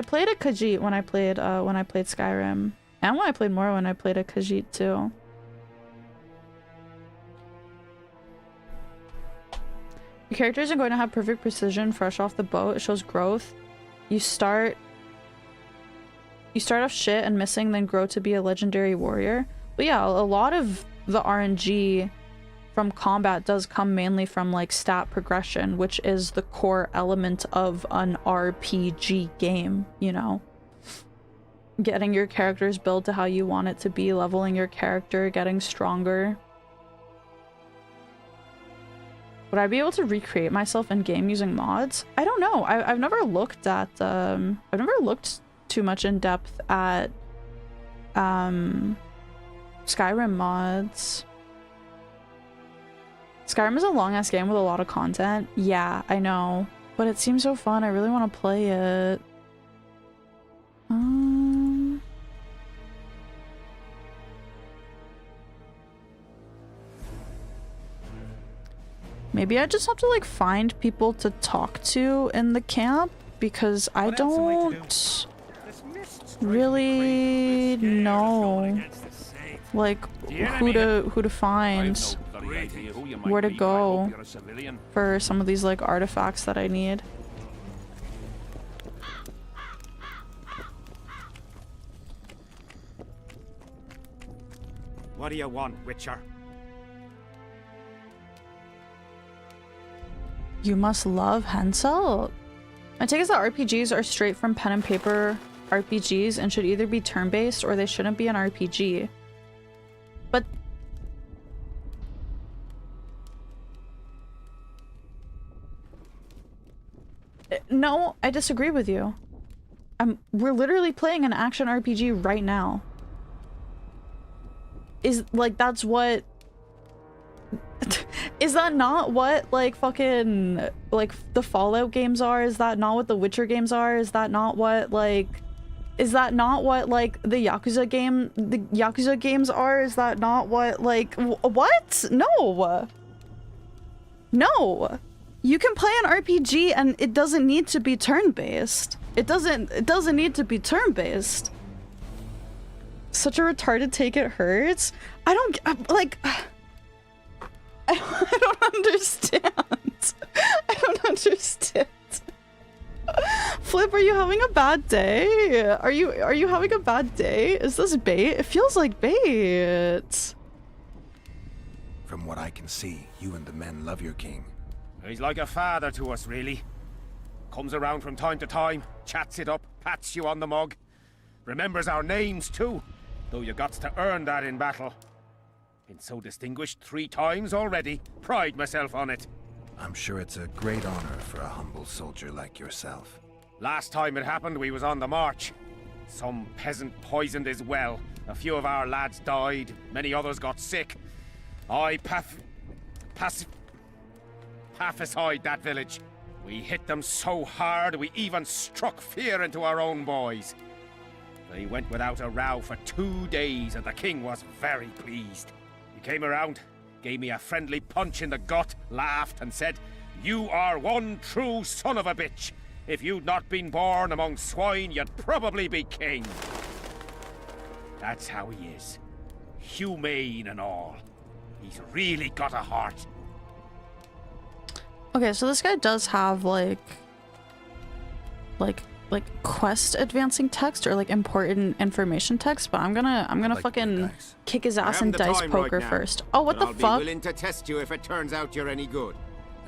played a Khajiit when I played Skyrim, and when I played more when I played a Khajiit too. Your character isn't going to have perfect precision fresh off the boat. It shows growth. You start off shit and missing, then grow to be a legendary warrior. But yeah, a lot of the RNG from combat does come mainly from like stat progression, which is the core element of an RPG game, you know? Getting your character's build to how you want it to be, leveling your character, getting stronger. Would I be able to recreate myself in game using mods? I don't know. I've never looked at I've never looked too much in depth at Skyrim mods. Skyrim is a long ass game with a lot of content. Yeah, I know, but it seems so fun. I really want to play it. Maybe I just have to like find people to talk to in the camp, because I don't really know like who to find, I've no bloody idea who you might where to be, but I go hope you're a civilian. for some of these like artifacts that I need. What do you want, Witcher? You must love Hansel. I take it that RPGs are straight from pen and paper RPGs and should either be turn-based or they shouldn't be an RPG. But no, I disagree with you. We're literally playing an action RPG right now. Is like that's what is that not what like fucking like the Fallout games are? Is that not what the Witcher games are? Is that not what like the Yakuza games are? Is that not what like what? No. No. You can play an RPG and it doesn't need to be turn-based. It doesn't need to be turn-based. Such a retarded take, it hurts. I don't understand. I don't understand. Flip, are you having a bad day? Are you having a bad day? Is this bait? It feels like bait. From what I can see, you and the men love your king. He's like a father to us, really. Comes around from time to time, chats it up, pats you on the mug. Remembers our names, too, though you got to earn that in battle. Been so distinguished 3 times already. Pride myself on it. I'm sure it's a great honor for a humble soldier like yourself. Last time it happened, we was on the march. Some peasant poisoned his well. A few of our lads died, many others got sick. I pacified that village. We hit them so hard, we even struck fear into our own boys. They went without a row for 2 days, and the king was very pleased. He came around, gave me a friendly punch in the gut, laughed, and said, "You are one true son of a bitch. If you'd not been born among swine, you'd probably be king." That's how he is. Humane and all. He's really got a heart. Okay, so this guy does have like quest advancing text or like important information text, but I'm gonna Like fucking dice. kick his ass I in haven't the dice time poker right now, first. Oh, what but the I'll fuck? be willing to test you if it turns out you're any good.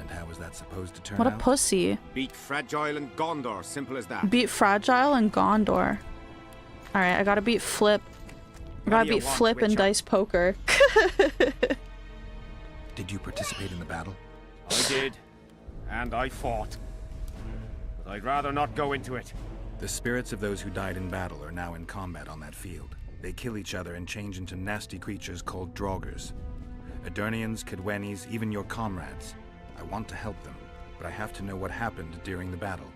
And how was that supposed to turn What a out? pussy. Beat Fragile and Gondor, simple as that. Beat Fragile and Gondor. Alright, I gotta beat Flip. I gotta do you beat want, Flip in Witcher? dice poker. Did you participate in the battle? I did, and I fought. But I'd rather not go into it. The spirits of those who died in battle are now in combat on that field. They kill each other and change into nasty creatures called Draugrs. Eternians, Cadwenis, even your comrades. I want to help them, but I have to know what happened during the battle.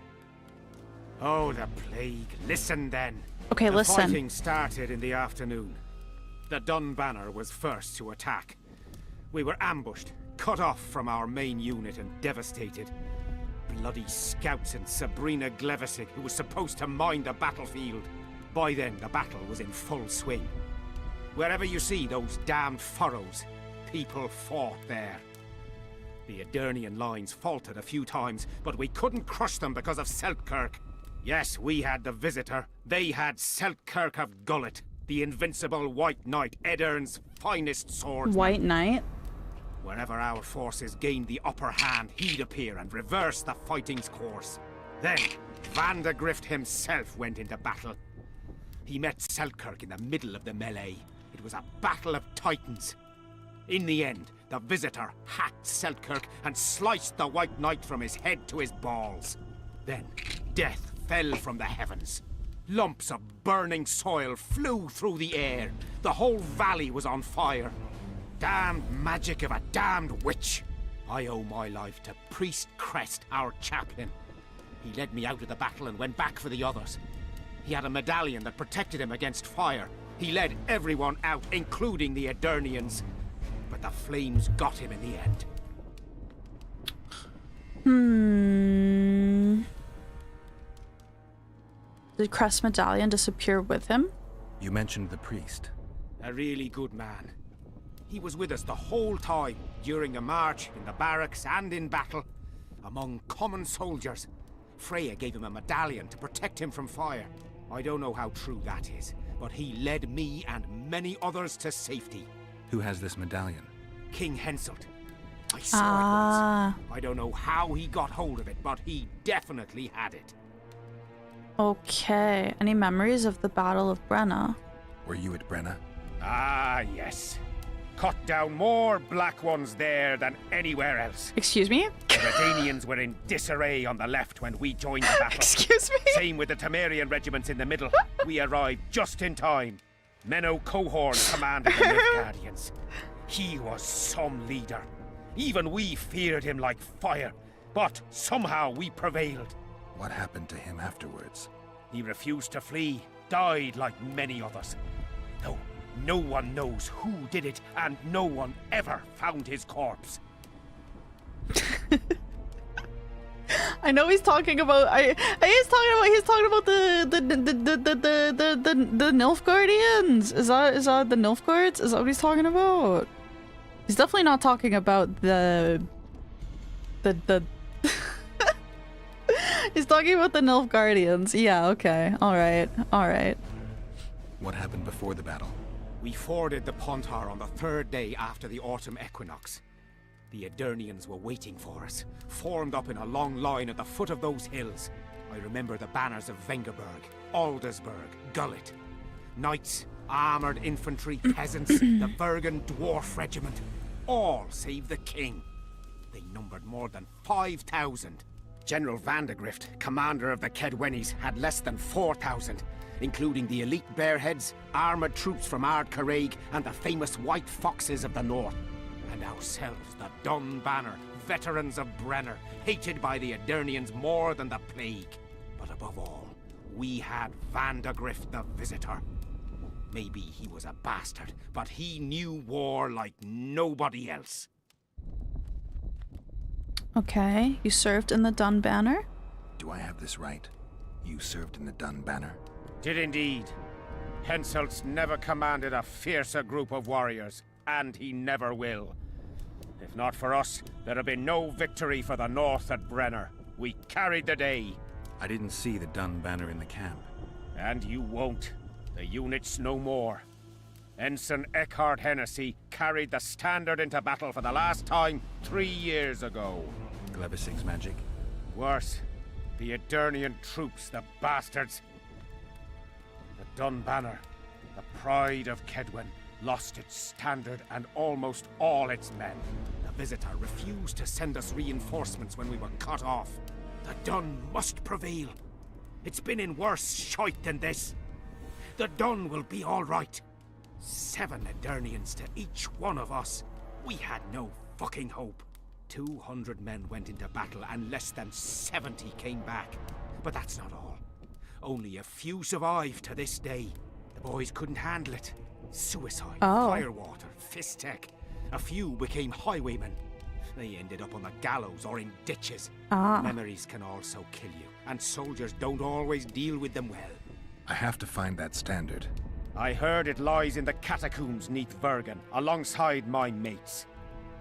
Oh, the plague. Listen then. Okay, the listen. fighting started in the afternoon. The Dun Banner was first to attack. We were ambushed, cut off from our main unit and devastated. Bloody scouts and Sabrina Glevisic, who was supposed to mind the battlefield. By then, the battle was in full swing. Wherever you see those damned furrows, people fought there. The Edirnian lines faltered a few times, but we couldn't crush them because of Seltkirk. Yes, we had the Visitor. They had Seltkirk of Gullet, the invincible White Knight, Edern's finest swordsman. White Knight? Wherever our forces gained the upper hand, he'd appear and reverse the fighting's course. Then, Vandegrift himself went into battle. He met Seltkirk in the middle of the melee. It was a battle of titans. In the end, the Visitor hacked Seltkirk and sliced the White Knight from his head to his balls. Then, death fell from the heavens. Lumps of burning soil flew through the air. The whole valley was on fire. Damned magic of a damned witch. I owe my life to Priest Crest, our chaplain. He led me out of the battle and went back for the others. He had a medallion that protected him against fire. He led everyone out, including the Edirnians. But the flames got him in the end. Did Crest's medallion disappear with him? You mentioned the priest. A really good man. He was with us the whole time, during the march, in the barracks, and in battle. Among common soldiers. Freya gave him a medallion to protect him from fire. I don't know how true that is, but he led me and many others to safety. Who has this medallion? King Henselt. I saw it once. Ah, I don't know how he got hold of it, but he definitely had it. okay. Any memories of the Battle of Brenna? Were you at Brenna? Ah, yes. Cut down more black ones there than anywhere else. Excuse me? The Redanians were in disarray on the left when we joined the battle. Excuse me? Same with the Temerian regiments in the middle. We arrived just in time. Menno Cohorn commanded the Nilfgaardians. He was some leader. Even we feared him like fire. But somehow we prevailed. What happened to him afterwards? He refused to flee, died like many others. Though no one knows who did it, and no one ever found his corpse. I know he's talking about. He's talking about the Nilfgaardians. Is that the Nilfgaards? Is that what he's talking about? He's definitely not talking about the. He's talking about the Nilfgaardians. Yeah. Okay. All right. All right. What happened before the battle? We forded the Pontar on the third day after the autumn equinox. The Aedirnians were waiting for us, formed up in a long line at the foot of those hills. I remember the banners of Vengerberg, Aldersburg, Gullet. Knights, armoured infantry, peasants, the Bergen Dwarf Regiment. All save the king. They numbered more than 5,000. General Vandegrift, commander of the Kedwennies, had less than 4,000, including the elite Bearheads, armoured troops from Ard Caraig, and the famous White Foxes of the North. And ourselves, the Dun Banner, veterans of Brenner, hated by the Aedirnians more than the plague. But above all, we had Vandegrift the Visitor. Maybe he was a bastard, but he knew war like nobody else. Okay. You served in the Dun Banner. Do I have this right? You served in the Dun Banner? Did indeed. Henselt's never commanded a fiercer group of warriors, and he never will. If not for us, there'd have been no victory for the North at Brenner. We carried the day. I didn't see the Dun Banner in the camp. And you won't. The unit's no more. Ensign Eckhard Hennessy carried the standard into battle for the last time 3 years ago. Glevisig's magic? Worse. The Aedirnian troops, the bastards. The Dun Banner, the pride of Kedwen, lost its standard and almost all its men. The Visitor refused to send us reinforcements when we were cut off. The Dun must prevail. It's been in worse shite than this. The Dun will be all right. 7 Aedirnians to each one of us. We had no fucking hope. 200 men went into battle and less than 70 came back. But that's not all. Only a few survived to this day. The boys couldn't handle it. Suicide, firewater, fistek. A few became highwaymen. They ended up on the gallows or in ditches. Memories can also kill you, and soldiers don't always deal with them well. I have to find that standard. I heard it lies in the catacombs neath Bergen, alongside my mates.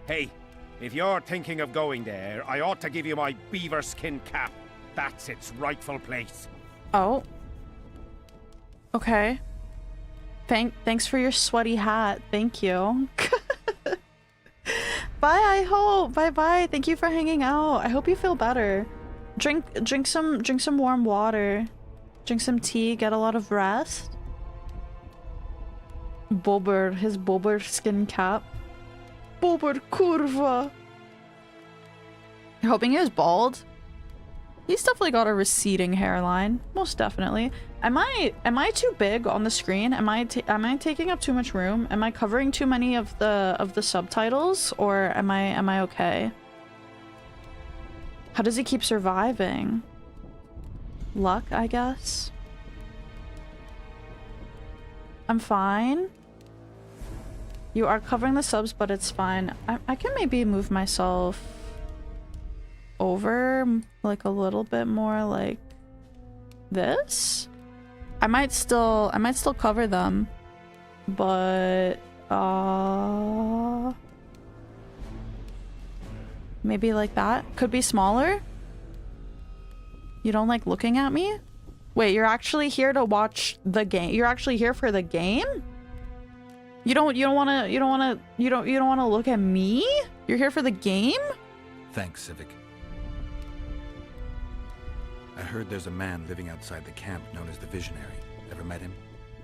Hey, if you're thinking of going there, I ought to give you my beaver skin cap. That's its rightful place. Oh. Okay. Thanks for your sweaty hat. Thank you. Bye, I hope. Bye. Thank you for hanging out. I hope you feel better. Drink some warm water. Drink some tea, get a lot of rest. His Bobber skin cap. Bobber kurva. You're hoping he was bald? He's definitely got a receding hairline. Most definitely. Am I too big on the screen? Am I taking up too much room? Am I covering too many of the subtitles, or am I okay? How does he keep surviving? Luck, I guess. I'm fine. You are covering the subs, but it's fine. I can maybe move myself over like a little bit more like this. I might still cover them, but maybe like that. Could be smaller. You don't like looking at me? Wait, you're actually here to watch the game? You're actually here for the game? You don't want to look at me? You're here for the game? Thanks, Civic. I heard there's a man living outside the camp known as the Visionary. Ever met him?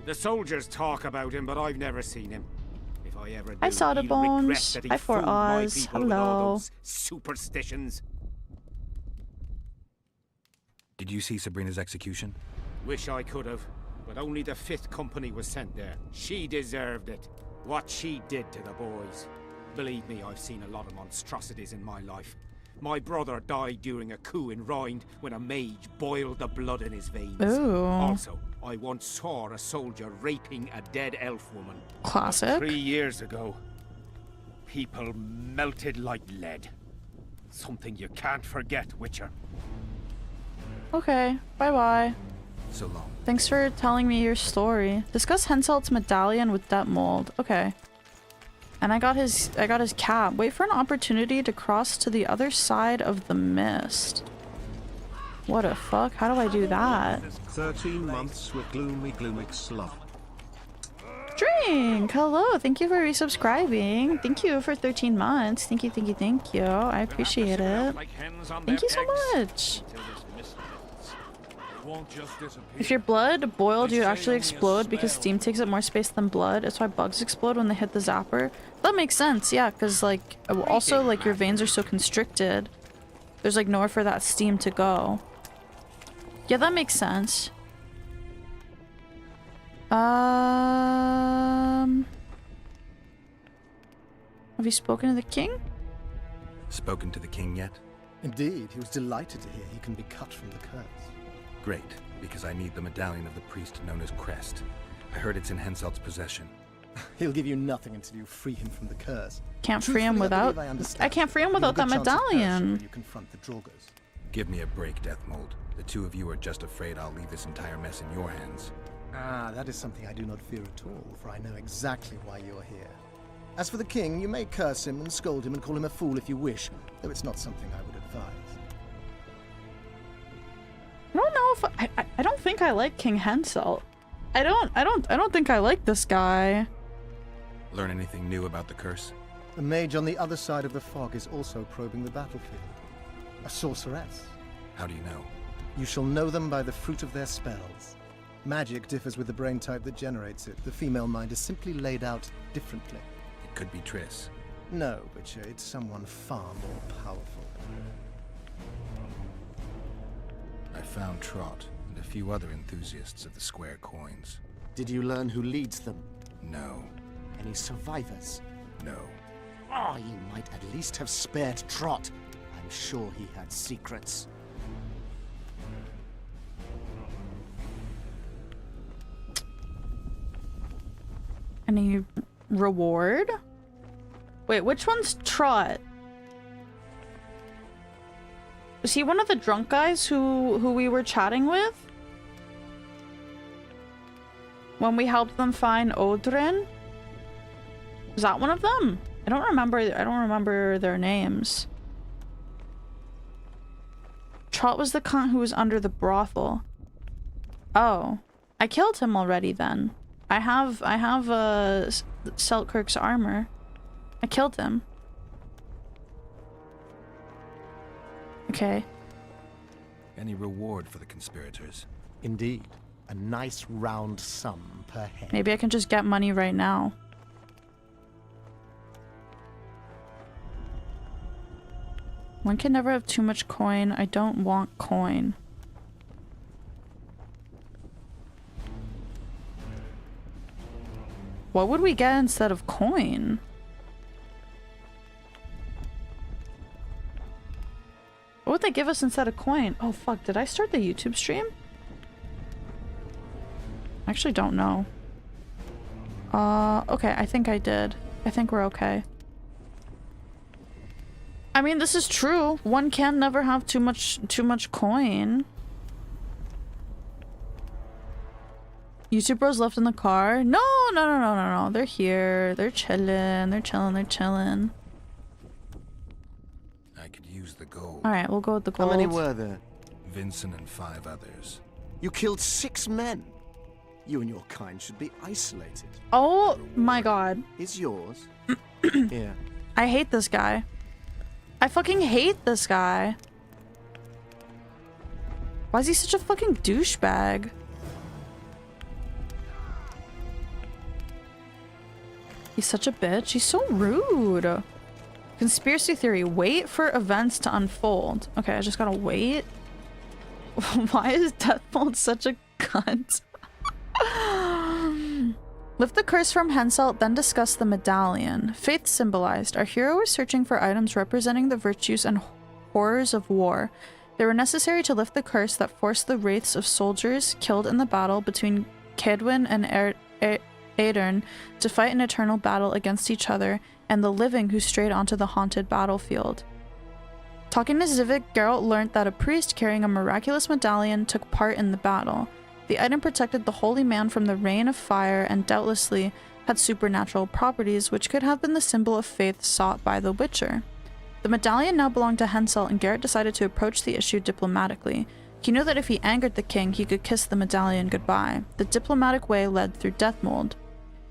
The soldiers talk about him, but I've never seen him. If I ever do, I saw the he'll regret bones. that he Hi, for fooled my Oz. people with all Hello. those superstitions. Did you see Sabrina's execution? Wish I could have, but only the 5th Company was sent there. She deserved it. What she did to the boys. Believe me, I've seen a lot of monstrosities in my life. My brother died during a coup in Rind when a mage boiled the blood in his veins. Ooh. Also, I once saw a soldier raping a dead elf woman. Classic. 3 years ago, people melted like lead. Something you can't forget, Witcher. Okay. Bye-bye. So long. Thanks for telling me your story. Discuss Henselt's medallion with Detmold. Okay. And I got his cap. Wait for an opportunity to cross to the other side of the mist. What the fuck? How do I do that? 13 months with Gloomi love. Drink! Hello, thank you for resubscribing. Thank you for 13 months. Thank you, thank you, thank you. I appreciate it. Thank you so much. If your blood boiled, you'd actually explode because steam takes up more space than blood. That's why bugs explode when they hit the zapper. That makes sense, yeah, because like also like your veins are so constricted. There's like nowhere for that steam to go. Yeah, that makes sense. Have you spoken to the king? Spoken to the king yet? Indeed, he was delighted to hear he can be cut from the curse. Great, because I need the medallion of the priest known as Crest. I heard it's in Henselt's possession. He'll give you nothing until you free him from the curse. Can't free him without... I can't free him without that medallion. When you confront the Draugrs. Give me a break, Deathmold. The two of you are just afraid I'll leave this entire mess in your hands. Ah, that is something I do not fear at all, for I know exactly why you are here. As for the king, you may curse him and scold him and call him a fool if you wish, though it's not something I would advise. I don't know if I don't think I like King Henselt. I don't think I like this guy. Learn anything new about the curse? The mage on the other side of the fog is also probing the battlefield. A sorceress. How do you know? You shall know them by the fruit of their spells. Magic differs with the brain type that generates it. The female mind is simply laid out differently. It could be Triss. No, Witcher, it's someone far more powerful. I found Trot and a few other enthusiasts of the square coins. Did you learn who leads them? No. Any survivors? No. Ah, you might at least have spared Trot. I'm sure he had secrets. Any reward? Wait, which one's Trot? Was he one of the drunk guys who we were chatting with? When we helped them find Odrin? Was that one of them? I don't remember their names. Trot was the cunt who was under the brothel. Oh. I killed him already then. I have Selkirk's armor. I killed him. Okay. Any reward for the conspirators? Indeed. A nice round sum per head. Maybe I can just get money right now. One can never have too much coin. I don't want coin. What would we get instead of coin? What would they give us instead of coin? Oh fuck, did I start the YouTube stream? I actually don't know. Okay, I think I did. I think we're okay. I mean, this is true. One can never have too much coin. YouTube bros left in the car? No, no, no, no, no, no. They're here. They're chilling. They're chilling. They're chilling. I could use the gold. Alright, we'll go with the gold. How many were there? Vincent and 5 others. You killed 6 men. You and your kind should be isolated. Oh my god. Is yours? Here. I hate this guy. I fucking hate this guy. Why is he such a fucking douchebag? He's such a bitch. He's so rude. Conspiracy theory. Wait for events to unfold. Okay, I just gotta wait. Why is Deathmold such a cunt? Lift the curse from Henselt, then discuss the medallion. Faith symbolized. Our hero was searching for items representing the virtues and horrors of war. They were necessary to lift the curse that forced the wraiths of soldiers killed in the battle between Cadwyn and Aedern to fight an eternal battle against each other, and the living who strayed onto the haunted battlefield. Talking to Zivik, Geralt learned that a priest carrying a miraculous medallion took part in the battle. The item protected the holy man from the rain of fire and doubtlessly had supernatural properties, which could have been the symbol of faith sought by the Witcher. The medallion now belonged to Henselt, and Geralt decided to approach the issue diplomatically. He knew that if he angered the king, he could kiss the medallion goodbye. The diplomatic way led through Deathmold.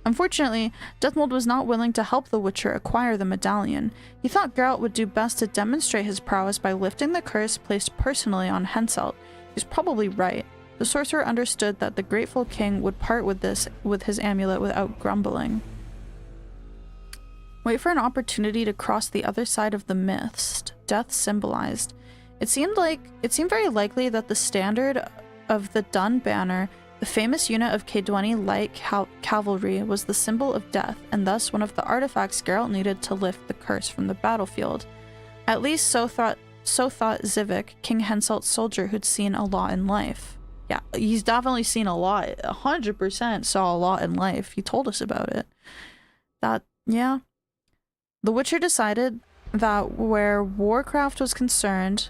Unfortunately, Deathmold was not willing to help the Witcher acquire the medallion. He thought Geralt would do best to demonstrate his prowess by lifting the curse placed personally on Henselt. He was probably right. The sorcerer understood that the grateful king would part with his amulet without grumbling. Wait for an opportunity to cross the other side of the mist. Death symbolized. It seemed very likely that the standard of the Dun banner, the famous unit of Cadwani light cavalry, was the symbol of death, and thus one of the artifacts Geralt needed to lift the curse from the battlefield. At least so thought Zivik, King Henselt's soldier who'd seen a lot in life. Yeah, he's definitely seen a lot. 100% saw a lot in life. He told us about it. Yeah. The Witcher decided that where Warcraft was concerned...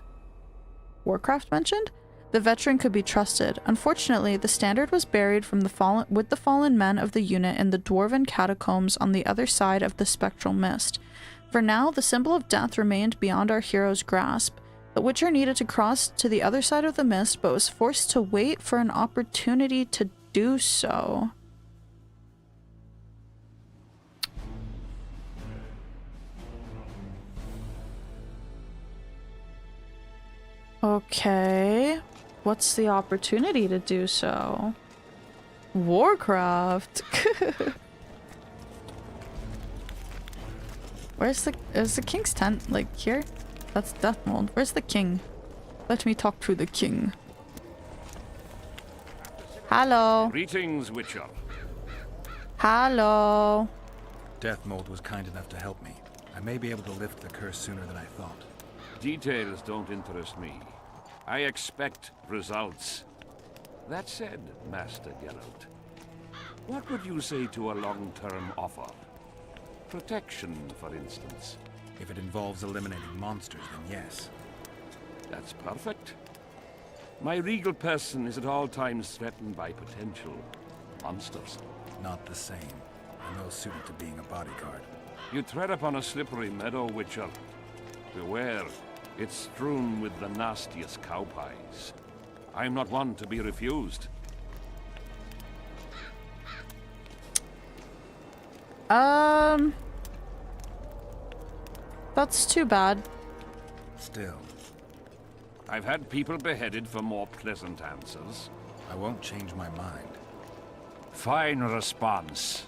Warcraft mentioned? The veteran could be trusted. Unfortunately, the standard was buried with the fallen men of the unit in the dwarven catacombs on the other side of the spectral mist. For now, the symbol of death remained beyond our hero's grasp. The Witcher needed to cross to the other side of the mist, but was forced to wait for an opportunity to do so. Okay. What's the opportunity to do so? Warcraft. Is the king's tent, like, here? That's Deathmold. Where's the king? Let me talk to the king. Hello. Greetings, Witcher. Hello. Deathmold was kind enough to help me. I may be able to lift the curse sooner than I thought. Details don't interest me. I expect results. That said, Master Geralt, what would you say to a long-term offer? Protection, for instance. If it involves eliminating monsters, then yes. That's perfect. My regal person is at all times threatened by potential monsters. Not the same. I'm well suited to being a bodyguard. You tread upon a slippery meadow, Witcher. Beware, it's strewn with the nastiest cow pies. I'm not one to be refused. That's too bad. Still, I've had people beheaded for more pleasant answers. I won't change my mind. Fine response.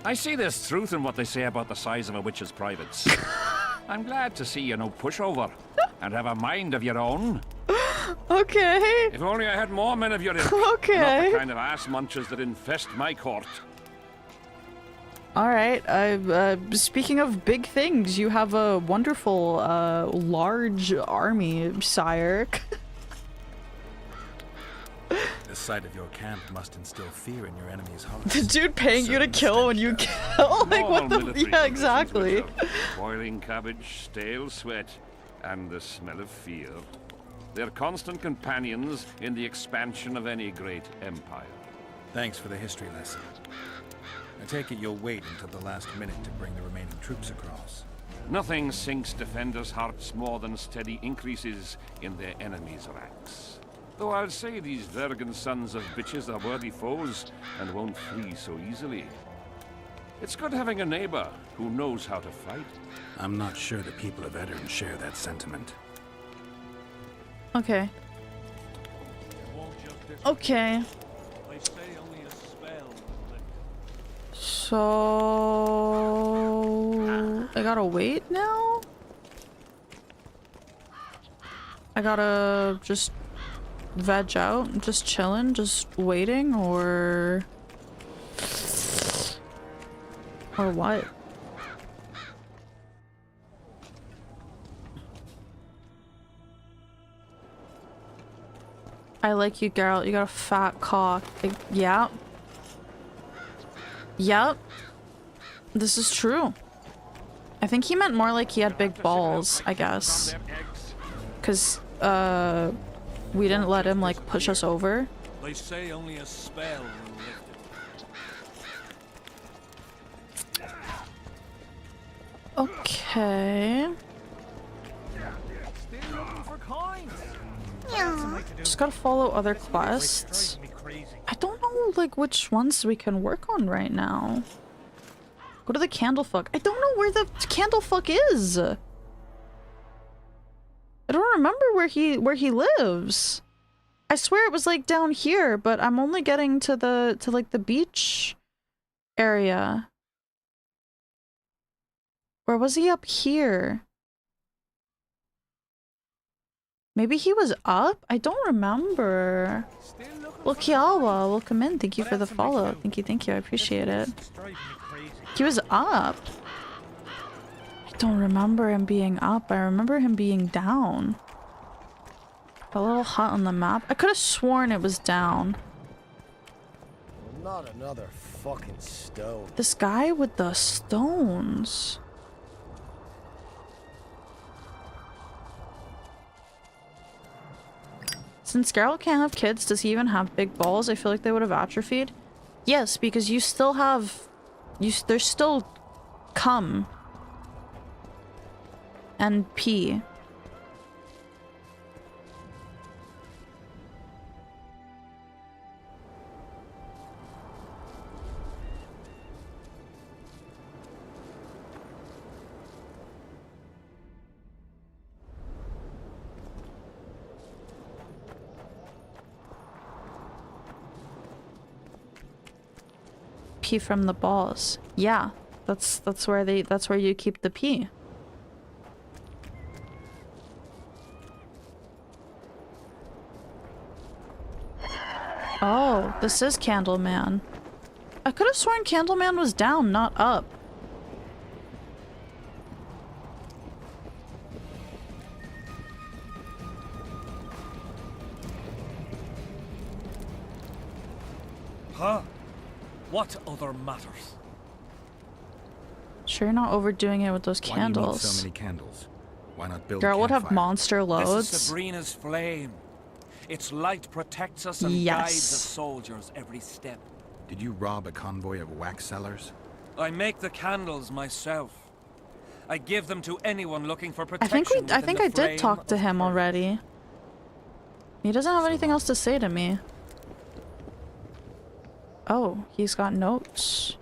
I see there's truth in what they say about the size of a witch's privates. I'm glad to see you're no pushover and have a mind of your own. Okay. If only I had more men of your ilk. Okay. Not the kind of ass munchers that infest my court. All right. Speaking of big things, you have a wonderful, large army, sire. The sight of your camp must instill fear in your enemy's hearts. The dude paying you to kill when you kill? Like, what the... Yeah, exactly. Boiling cabbage, stale sweat, and the smell of fear. They're constant companions in the expansion of any great empire. Thanks for the history lesson. I take it you'll wait until the last minute to bring the remaining troops across. Nothing sinks defenders' hearts more than steady increases in their enemies' ranks. Though I'll say these Vergan sons of bitches are worthy foes and won't flee so easily. It's good having a neighbor who knows how to fight. I'm not sure the people of Edirn share that sentiment. Okay. Okay. So I gotta wait now? I gotta just veg out, just chilling, just waiting, or what? I like you, Geralt. You got a fat cock. Like, yeah. Yep. This is true. I think he meant more like he had big balls, I guess. Cause, we didn't let him, like, push us over. They say only a spell will lift it. Okay. Still looking for coins. Just gotta follow other quests. I don't know, like, which ones we can work on right now. Go to the Candlefuck. I don't know where the Candlefuck is. I don't remember where he lives. I swear it was like down here, but I'm only getting to like the beach area. Or was he up here? Maybe he was up? I don't remember. Well, Kiawa, welcome in. Thank you for the follow. Thank you. I appreciate it. He was up. I don't remember him being up. I remember him being down. A little hut on the map. I could have sworn it was down. Not another fucking stone. This guy with the stones. Since Geralt can't have kids, does he even have big balls? I feel like they would have atrophied. Yes, because you still have... there's still cum. And pee. Pee from the balls. Yeah, that's where you keep the pee. Oh, this is Candleman. I could have sworn Candleman was down, not up. Huh? What other matters? Sure, you're not overdoing it with those candles. Why do you need so many candles? Why not build Geralt would have campfire? monster loads. This is Sabrina's flame. Its light protects us and guides the soldiers every step. Did you rob a convoy of wax sellers? I make the candles myself. I give them to anyone looking for protection. I think I did talk to him already. He doesn't have anything else to say to me. Oh, he's got notes.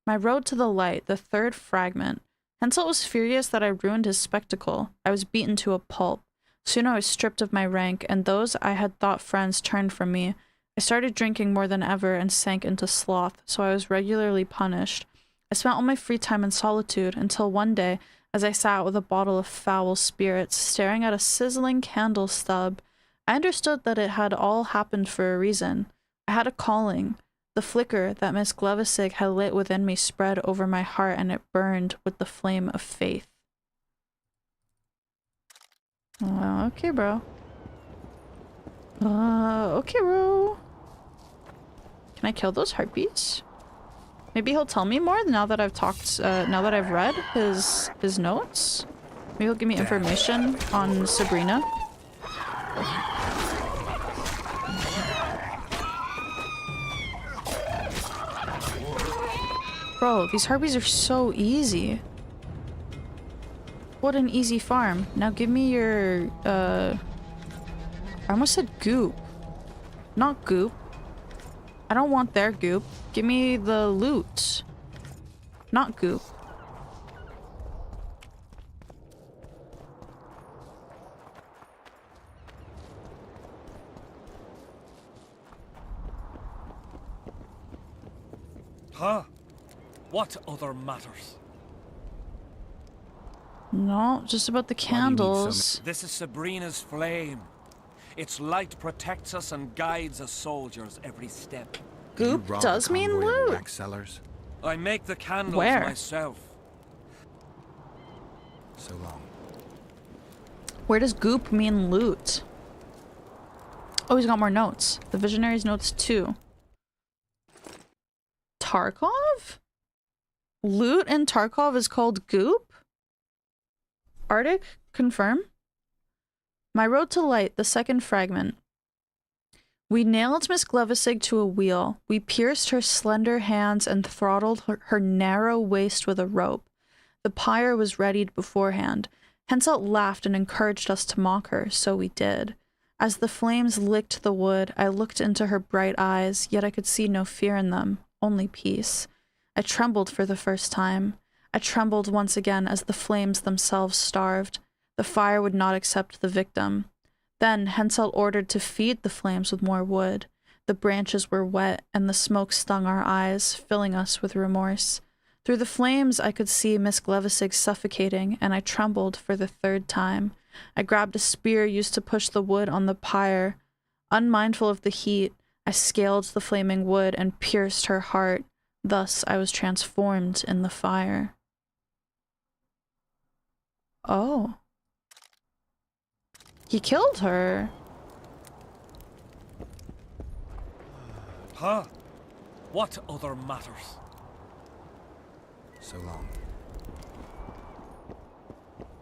My road to the light, the third fragment. Hansel was furious that I ruined his spectacle. I was beaten to a pulp. Soon I was stripped of my rank, and those I had thought friends turned from me. I started drinking more than ever and sank into sloth, so I was regularly punished. I spent all my free time in solitude, until one day, as I sat with a bottle of foul spirits, staring at a sizzling candle stub, I understood that it had all happened for a reason. I had a calling. The flicker that Miss Glevisig had lit within me spread over my heart, and it burned with the flame of faith. Okay, bro. Okay, bro. Can I kill those harpies? Maybe he'll tell me more now that I've talked, now that I've read his notes. Maybe he'll give me information on Sabrina. Bro, these harpies are so easy. What an easy farm. Now give me your, I almost said goop. Not goop. I don't want their goop. Give me the loot. Not goop. Huh? What other matters? No, just about the candles. This is Sabrina's flame. Its light protects us and guides us soldiers every step. Goop does mean loot. Back cellars. I make the candles Where? myself. So long. Where does goop mean loot? Oh, he's got more notes. The Visionary's notes too. Tarkov? Loot in Tarkov is called goop? Arctic, confirm. My Road to Light, the second fragment. We nailed Miss Glevisig to a wheel. We pierced her slender hands and throttled her narrow waist with a rope. The pyre was readied beforehand. Henselt laughed and encouraged us to mock her, so we did. As the flames licked the wood, I looked into her bright eyes, yet I could see no fear in them, only peace. I trembled for the first time. I trembled once again as the flames themselves starved. The fire would not accept the victim. Then Henselt ordered to feed the flames with more wood. The branches were wet, and the smoke stung our eyes, filling us with remorse. Through the flames I could see Miss Glevisig suffocating, and I trembled for the third time. I grabbed a spear used to push the wood on the pyre. Unmindful of the heat, I scaled the flaming wood and pierced her heart. Thus I was transformed in the fire. Oh. He killed her. Huh? What other matters? So long.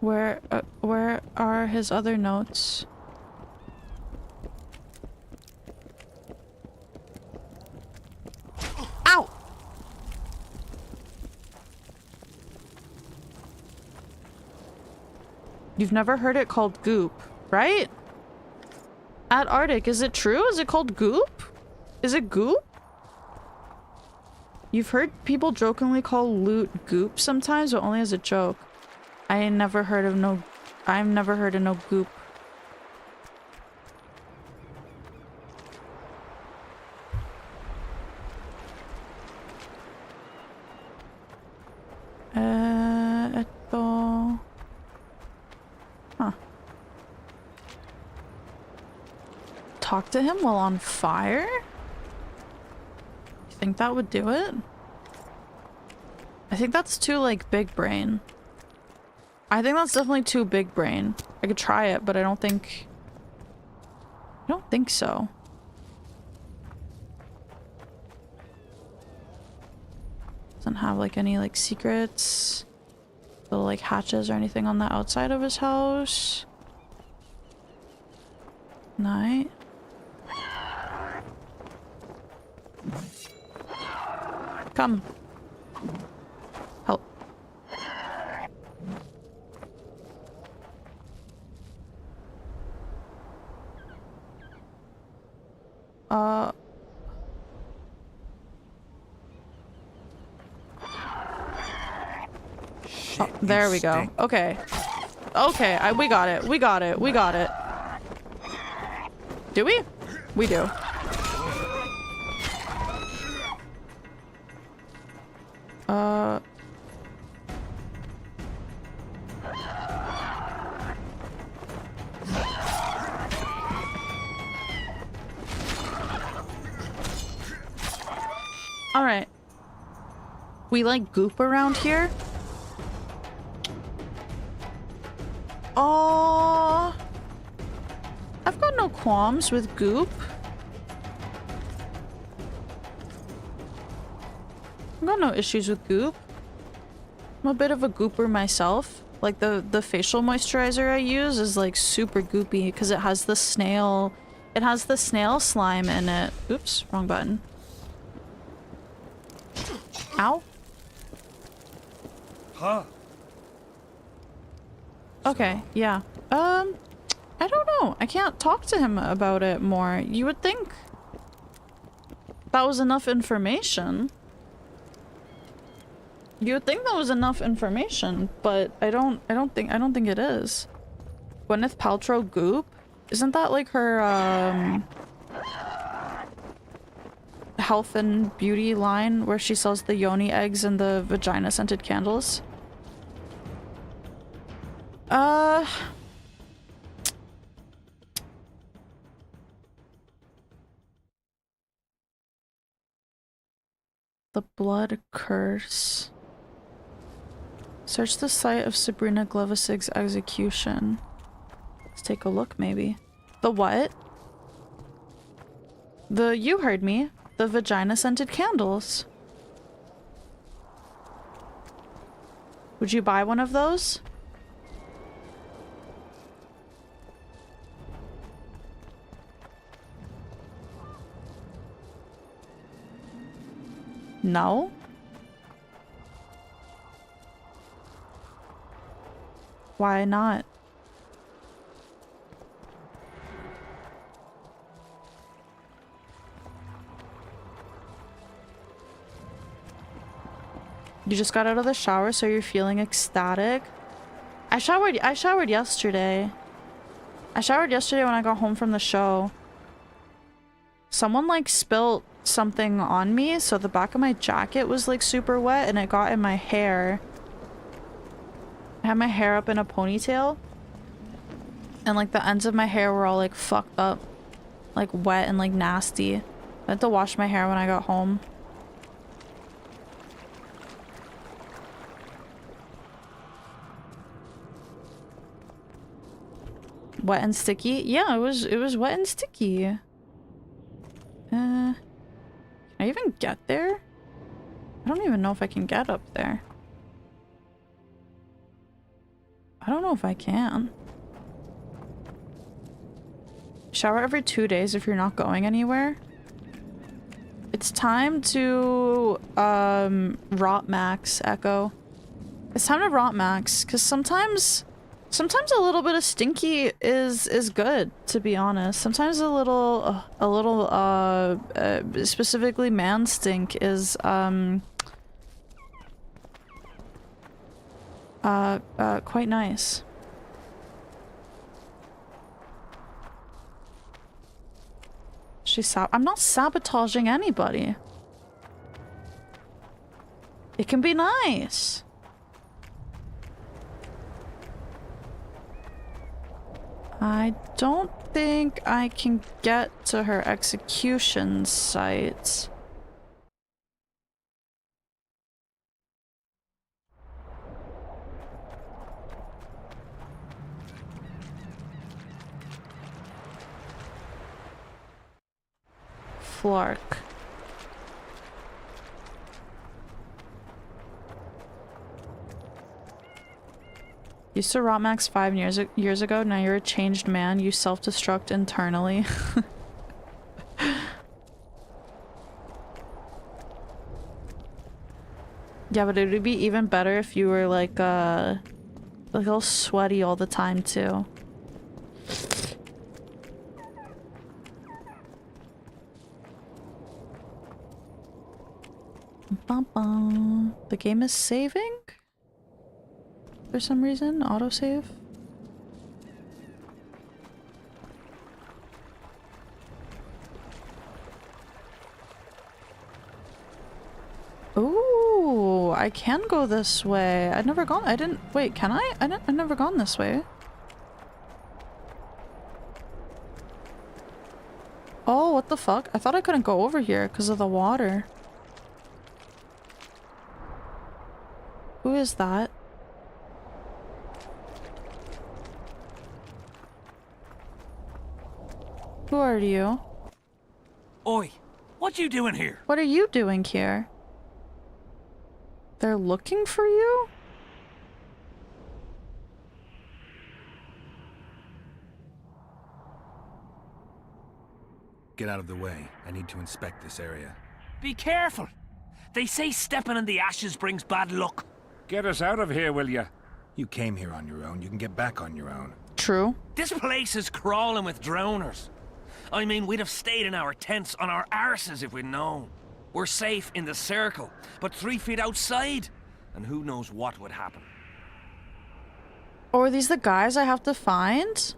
Where are his other notes? Ow! You've never heard it called goop, right? At Arctic, is it true? Is it called goop? Is it goop? You've heard people jokingly call loot goop sometimes, but only as a joke. I've never heard of no goop. Huh. Talk to him while on fire? You think that would do it? I think that's too, like, big brain. I think that's definitely too big brain. I could try it, but I don't think so. Doesn't have, like, any, like, secrets. Little, like, hatches or anything on the outside of his house. Night. Come. Help. Oh, there we go. Okay. Okay, we got it. We got it. We got it. Do we? We do. Alright. We like goop around here? Oh, I've got no qualms with goop. I've got no issues with goop. I'm a bit of a gooper myself. Like the facial moisturizer I use is like super goopy because it has the snail slime in it. Oops, wrong button. Ow. Huh? Okay, yeah. I don't know. I can't talk to him about it more. You would think that was enough information. You would think that was enough information, but I don't think it is. Gwyneth Paltrow Goop? Isn't that like her health and beauty line where she sells the yoni eggs and the vagina scented candles? The Blood Curse. Search the site of Sabrina Glovesig's execution. Let's take a look, maybe. The what? You heard me. The vagina scented candles. Would you buy one of those? No? Why not? You just got out of the shower, so you're feeling ecstatic? I showered yesterday. I showered yesterday when I got home from the show. Someone like spilt something on me, so the back of my jacket was like super wet and it got in my hair. I had my hair up in a ponytail and like the ends of my hair were all like fucked up, like wet and like nasty. I had to wash my hair when I got home. Wet and sticky? Yeah, it was wet and sticky. Can I even get there? I don't even know if I can get up there. I don't know if I can. Shower every 2 days if you're not going anywhere. It's time to rot max, Echo. It's time to rot max, because sometimes a little bit of stinky is good, to be honest. Sometimes a little specifically man stink is quite nice. I'm not sabotaging anybody. It can be nice. I don't think I can get to her execution site. Flark. Used to rot max 5 years ago, now you're a changed man, you self-destruct internally. Yeah, but it would be even better if you were like all sweaty all the time too. Bum bum. The game is saving? For some reason, autosave. Ooh, I can go this way. I've never gone. I didn't. Wait, can I? I've never gone this way. Oh, what the fuck? I thought I couldn't go over here because of the water. Who is that? Who are you? Oi, what you doing here? What are you doing here? They're looking for you? Get out of the way. I need to inspect this area. Be careful. They say stepping in the ashes brings bad luck. Get us out of here, will you? You came here on your own. You can get back on your own. True. This place is crawling with drowners. I mean, we'd have stayed in our tents on our arses if we'd known. We're safe in the circle, but 3 feet outside, and who knows what would happen. Or are these the guys I have to find?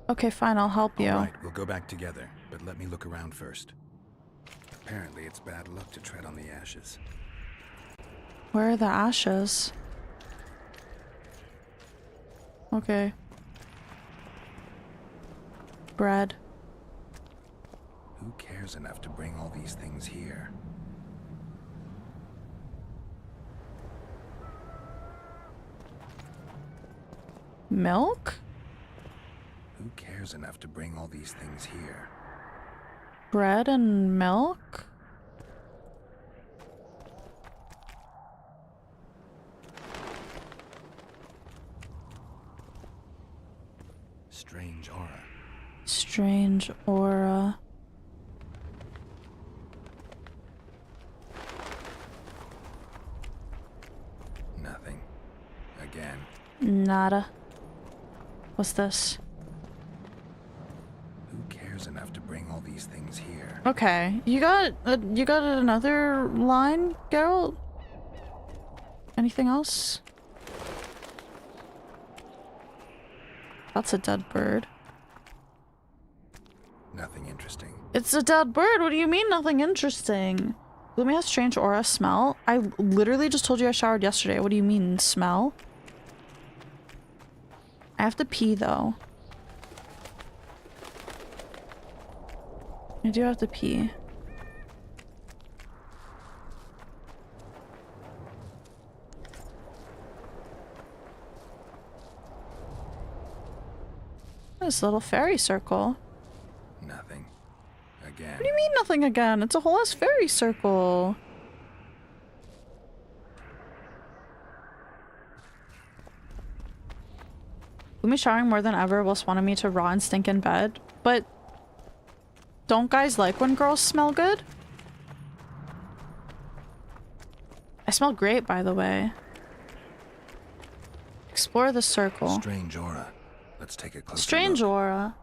Okay, fine, I'll help you. All right, we'll go back together, but let me look around first. Apparently, it's bad luck to tread on the ashes. Where are the ashes? Okay. Bread. Who cares enough to bring all these things here? Milk? Who cares enough to bring all these things here? Bread and milk? Strange aura. Strange aura. Nothing. Again. Nada. What's this? Who cares enough to bring all these things here? Okay, you got another line, Geralt? Anything else? That's a dead bird. Nothing interesting. It's a dead bird. What do you mean nothing interesting? Gloomi has strange aura. Smell? I literally just told you I showered yesterday. What do you mean smell? I have to pee though. I do have to pee. This little fairy circle. Nothing. Again. What do you mean nothing again? It's a whole ass fairy circle. Gloomi showering more than ever whilst wanting me to raw and stink in bed. But don't guys like when girls smell good? I smell great, by the way. Explore the circle. Strange aura. Let's take a closer Strange look. aura.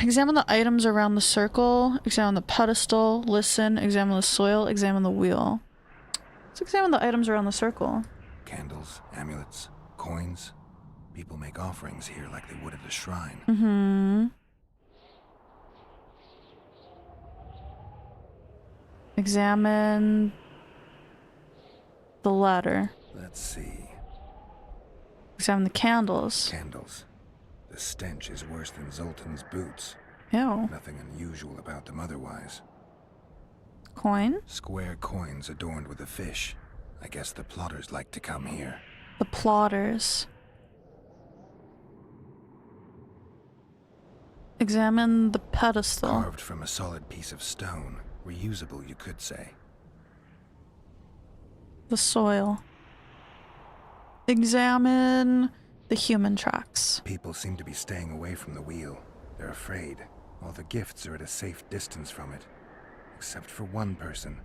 Examine the items around the circle. Examine the pedestal. Listen. Examine the soil. Examine the wheel. Let's examine the items around the circle. Candles, amulets, coins. People make offerings here like they would at a shrine. Mm-hmm. Examine the ladder. Let's see. Examine the candles. Candles. The stench is worse than Zoltan's boots. Ew. Nothing unusual about them otherwise. Coin? Square coins adorned with a fish. I guess the plotters like to come here. The plotters. Examine the pedestal. Carved from a solid piece of stone. Reusable, you could say. The soil. Examine the human tracks. People seem to be staying away from the wheel. They're afraid. All the gifts are at a safe distance from it. Except for one person.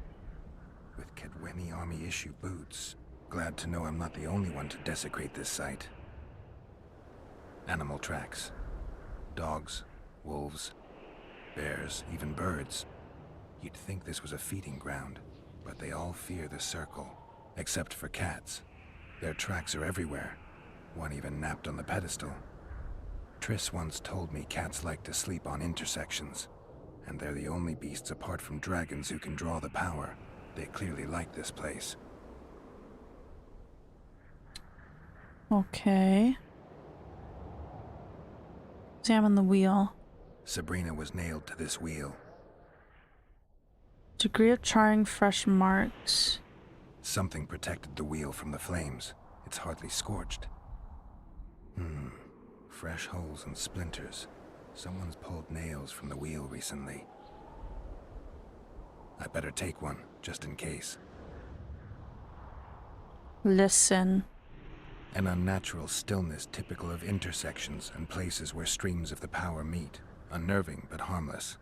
With Kedweni army issue boots. Glad to know I'm not the only one to desecrate this site. Animal tracks. Dogs, wolves, bears, even birds. You'd think this was a feeding ground, but they all fear the circle. Except for cats. Their tracks are everywhere. One even napped on the pedestal. Triss once told me cats like to sleep on intersections. And they're the only beasts apart from dragons who can draw the power. They clearly like this place. Okay. Examine the wheel. Sabrina was nailed to this wheel. Degree of charring, fresh marks. Something protected the wheel from the flames. It's hardly scorched. Fresh holes and splinters. Someone's pulled nails from the wheel recently. I better take one, just in case. Listen. An unnatural stillness typical of intersections and places where streams of the power meet. Unnerving, but harmless.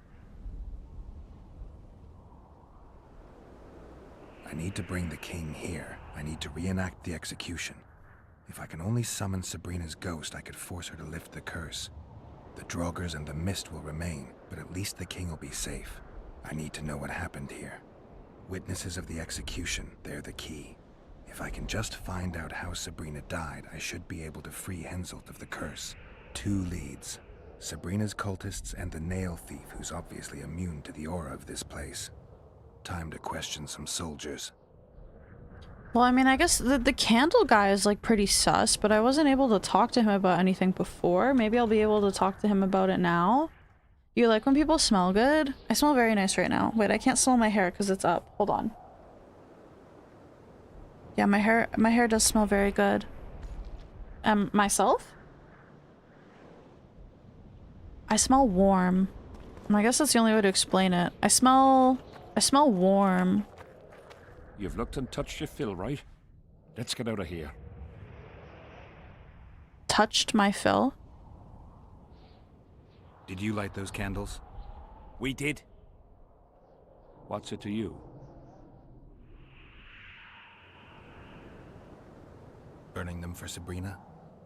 I need to bring the king here. I need to reenact the execution. If I can only summon Sabrina's ghost, I could force her to lift the curse. The Draugrs and the mist will remain, but at least the king will be safe. I need to know what happened here. Witnesses of the execution, they're the key. If I can just find out how Sabrina died, I should be able to free Henselt of the curse. 2 leads. Sabrina's cultists and the nail thief who's obviously immune to the aura of this place. Time to question some soldiers. Well, I mean, I guess the candle guy is like pretty sus, but I wasn't able to talk to him about anything before. Maybe I'll be able to talk to him about it now. You like when people smell good? I smell very nice right now. Wait, I can't smell my hair because it's up. Hold on. Yeah, my hair does smell very good. Myself? I smell warm. And I guess that's the only way to explain it. I smell warm. You've looked and touched your fill, right? Let's get out of here. Touched my fill? Did you light those candles? We did. What's it to you? Burning them for Sabrina?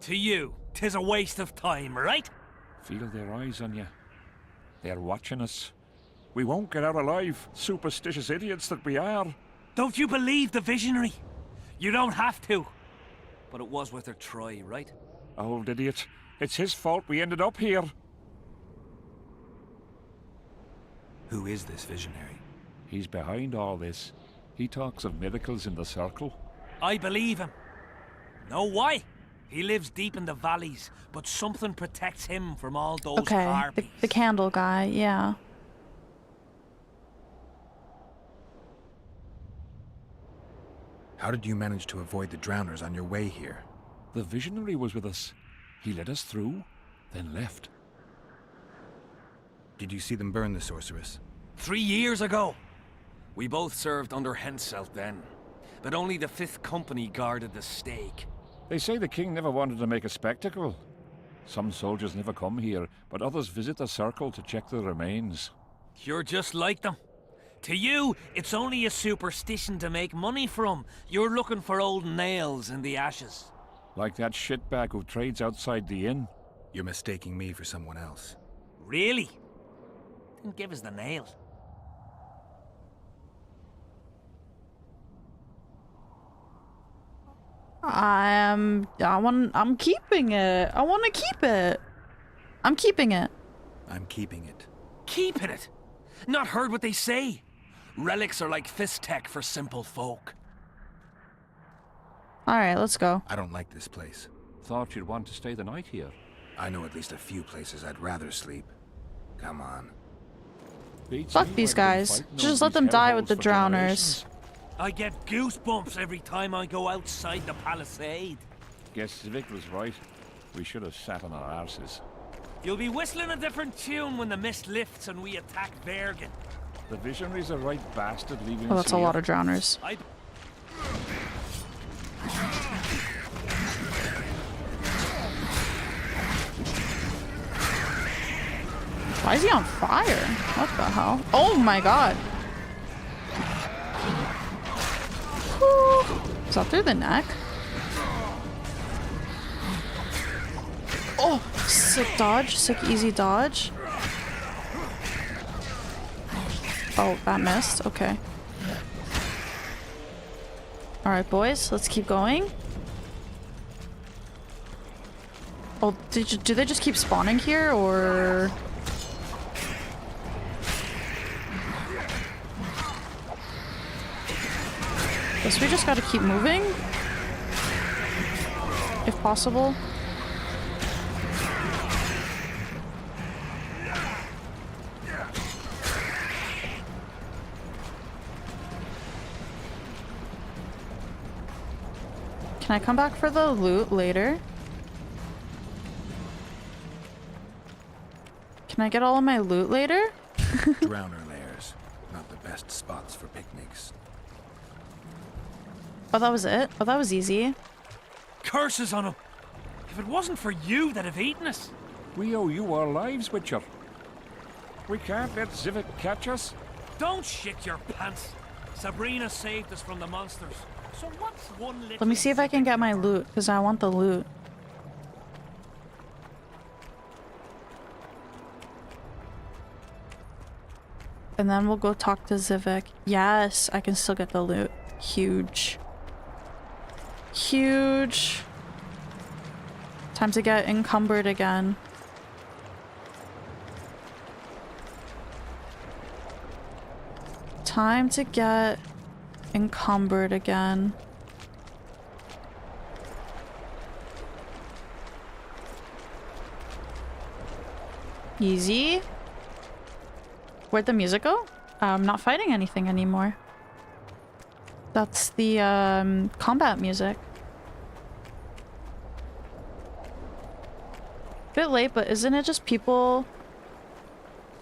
To you, 'tis a waste of time, right? Feel their eyes on you. They're watching us. We won't get out alive, superstitious idiots that we are. Don't you believe the visionary? You don't have to. But it was worth a try, right? Old idiot. It's his fault we ended up here. Who is this visionary? He's behind all this. He talks of miracles in the circle. I believe him. Know why? He lives deep in the valleys, but something protects him from all those Okay, harpies. the candle guy, yeah. How did you manage to avoid the drowners on your way here? The visionary was with us. He led us through, then left. Did you see them burn the sorceress? 3 years ago. We both served under Henselt then, but only the 5th Company guarded the stake. They say the king never wanted to make a spectacle. Some soldiers never come here, but others visit the circle to check the remains. You're just like them. To you, it's only a superstition to make money from. You're looking for old nails in the ashes. Like that shitbag who trades outside the inn. You're mistaking me for someone else. Really? Then give us the nail. I'm keeping it. I want to keep it. I'm keeping it. I'm keeping it. Keeping it? Not heard what they say. Relics are like fist tech for simple folk. Alright, let's go. I don't like this place. Thought you'd want to stay the night here. I know at least a few places I'd rather sleep. Come on. Fuck these guys. Just let them die with the drowners. I get goosebumps every time I go outside the palisade. Guess Vic was right. We should have sat on our arses. You'll be whistling a different tune when the mist lifts and we attack Bergen. The visionary's a right bastard leaving Oh, us that's a here. lot of drowners. Why is he on fire? What the hell? Oh my god. Whew. Is that through the neck? Oh, sick dodge. Sick easy dodge. Oh, that missed. Okay. Alright, boys. Let's keep going. Oh, do they just keep spawning here, or...? Guess we just gotta keep moving? If possible. Can I come back for the loot later? Can I get all of my loot later? Drowner lairs. Not the best spots for picnics. Oh, that was it? Oh, that was easy. Curses on him! If it wasn't for you, they'd have eaten us. We owe you our lives, Witcher. We can't let Zivik catch us. Don't shit your pants. Sabrina saved us from the monsters. So what's one little... Let me see if I can get my loot, because I want the loot. And then we'll go talk to Zivik. Yes, I can still get the loot. Huge. Huge. Time to get encumbered again. Time to get encumbered again. Easy. Where'd the music go? I'm not fighting anything anymore. That's the combat music. Bit late, but isn't it just people...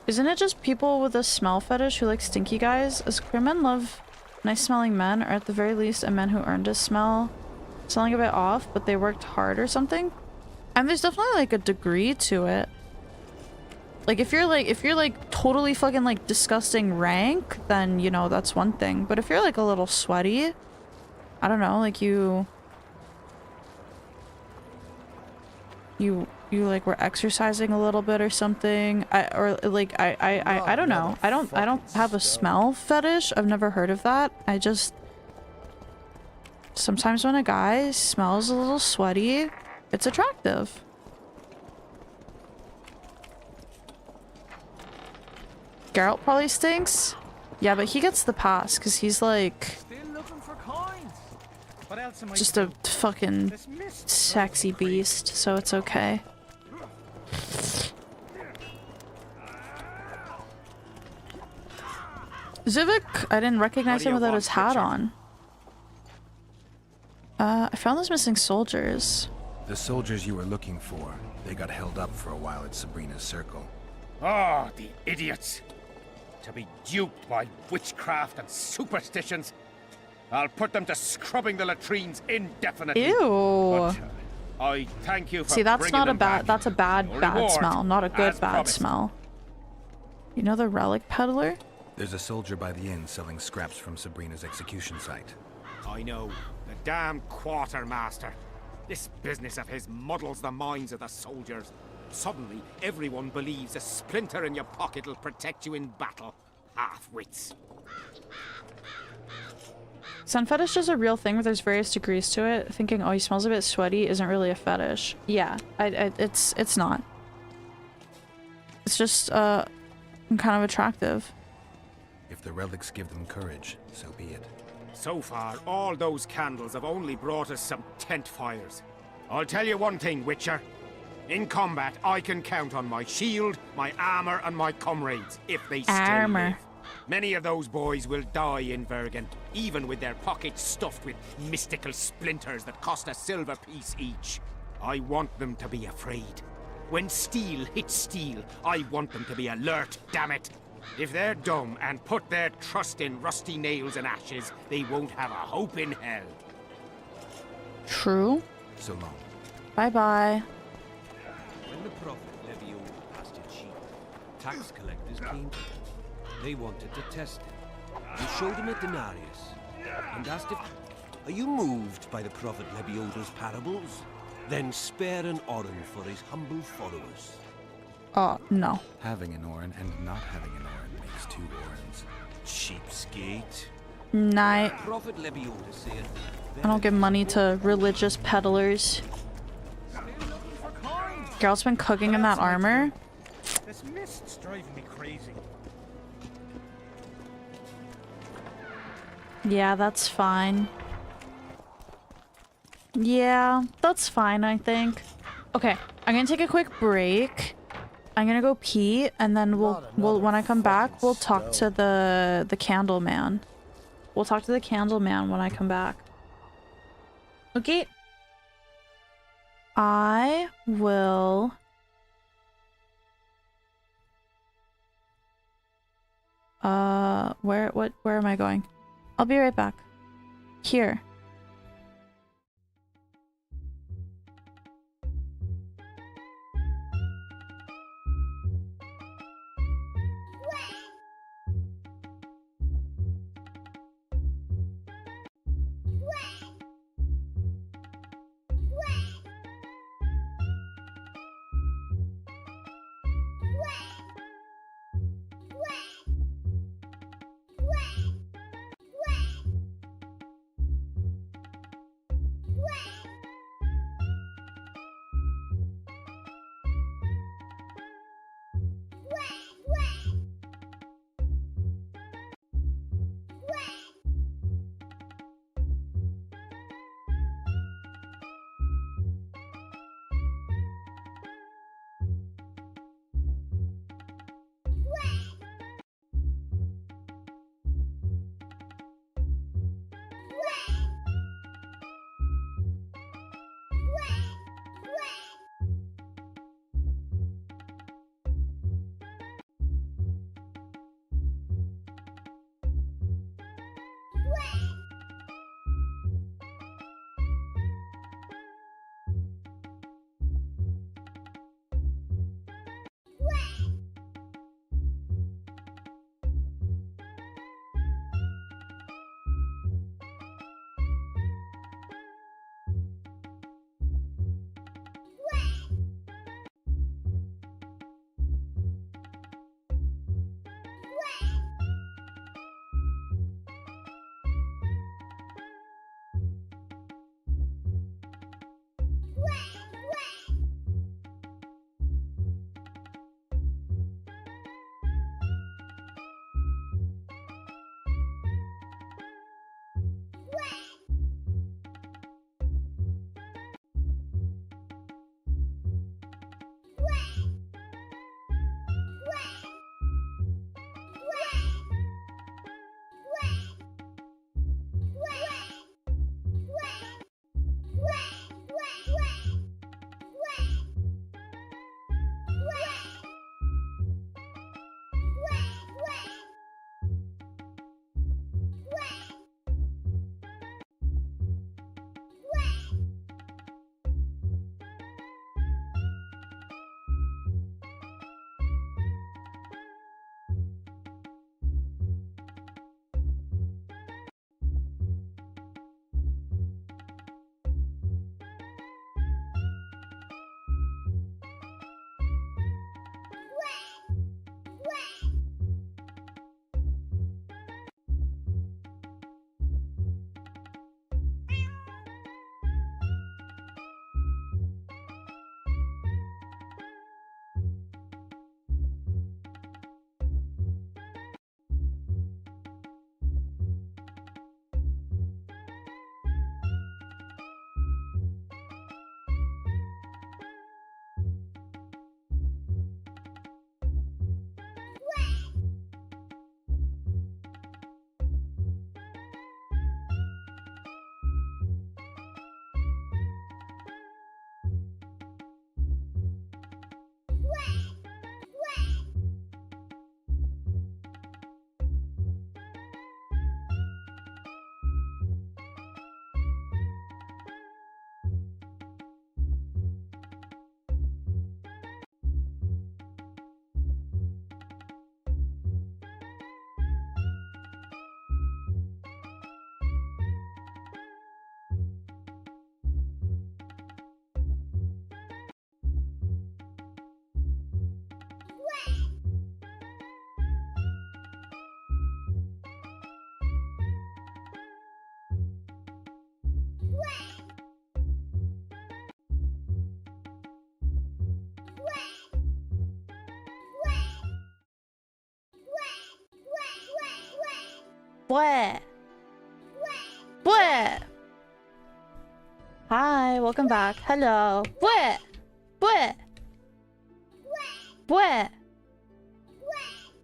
Isn't it just people with a smell fetish who like stinky guys? As queer men love nice smelling men, or at the very least a man who earned a smell. Smelling a bit off, but they worked hard or something? And there's definitely like a degree to it. Like if you're like totally fucking like disgusting rank, then you know that's one thing. But if you're like a little sweaty, I don't know, like you like were exercising a little bit or something. I don't know. I don't have a smell fetish. I've never heard of that. I just sometimes when a guy smells a little sweaty, it's attractive. Geralt probably stinks. Yeah, but he gets the pass because he's like just a fucking sexy beast, so it's okay. Zivik, I didn't recognize him without his hat on. I found those missing soldiers. The soldiers you were looking for, they got held up for a while at Sabrina's circle. Oh, the idiots! To be duped by witchcraft and superstitions. I'll put them to scrubbing the latrines indefinitely. Ew. But I thank you for See, that's bringing not a them bad. back. That's a bad No bad reward, smell, not a good as bad promised. smell. You know the relic peddler? There's a soldier by the inn selling scraps from Sabrina's execution site. I know. The damn quartermaster. This business of his muddles the minds of the soldiers. Suddenly, everyone believes a splinter in your pocket will protect you in battle. Half-wits. Sun fetish is a real thing where there's various degrees to it. Thinking, oh, he smells a bit sweaty isn't really a fetish. Yeah, it's not. It's just, kind of attractive. If the relics give them courage, so be it. So far, all those candles have only brought us some tent fires. I'll tell you one thing, Witcher. In combat, I can count on my shield, my armor, and my comrades, if they still live. Many of those boys will die in Bergen, even with their pockets stuffed with mystical splinters that cost a silver piece each. I want them to be afraid. When steel hits steel, I want them to be alert, damn it. If they're dumb and put their trust in rusty nails and ashes, they won't have a hope in hell. True. So long. Bye-bye. When the prophet Leviold passed it cheap, tax collectors came to him. They wanted to test him. He showed him a denarius and asked if... Are you moved by the prophet Leviod's parables? Then spare an oren for his humble followers. No. Having an oren and not having an oren makes two orens. Cheapskate. Night. Prophet Leviod is saying... I don't give money to religious peddlers. Geralt's been cooking in that armor. This mist's driving me crazy. Yeah, that's fine. Yeah, that's fine, I think. Okay, I'm gonna take a quick break. I'm gonna go pee, and then we'll when I come back, we'll talk to the candle man. We'll talk to the candle man when I come back. Okay. I will... where am I going? I'll be right back. Here. What? What? Hi, welcome back. Hello. What? What? What?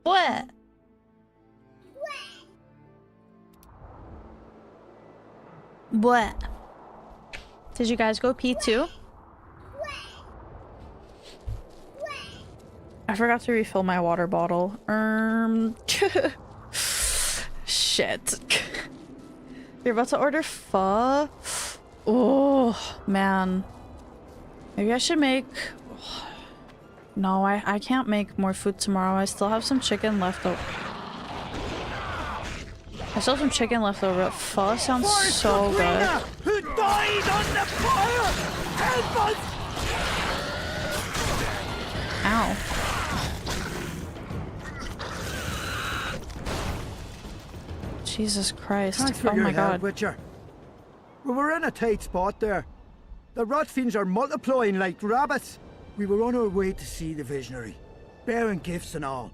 What? What? Did you guys go pee too? I forgot to refill my water bottle. Shit. You're about to order pho? Oh, man. Maybe I should make... No, I can't make more food tomorrow. I still have some chicken left over. I still have some chicken left over. Pho sounds so good. Who died on the fire? Help us! Ow. Jesus Christ. Thanks for Oh your my help, god. Witcher. We were in a tight spot there. The rot fiends are multiplying like rabbits. We were on our way to see the visionary, bearing gifts and all.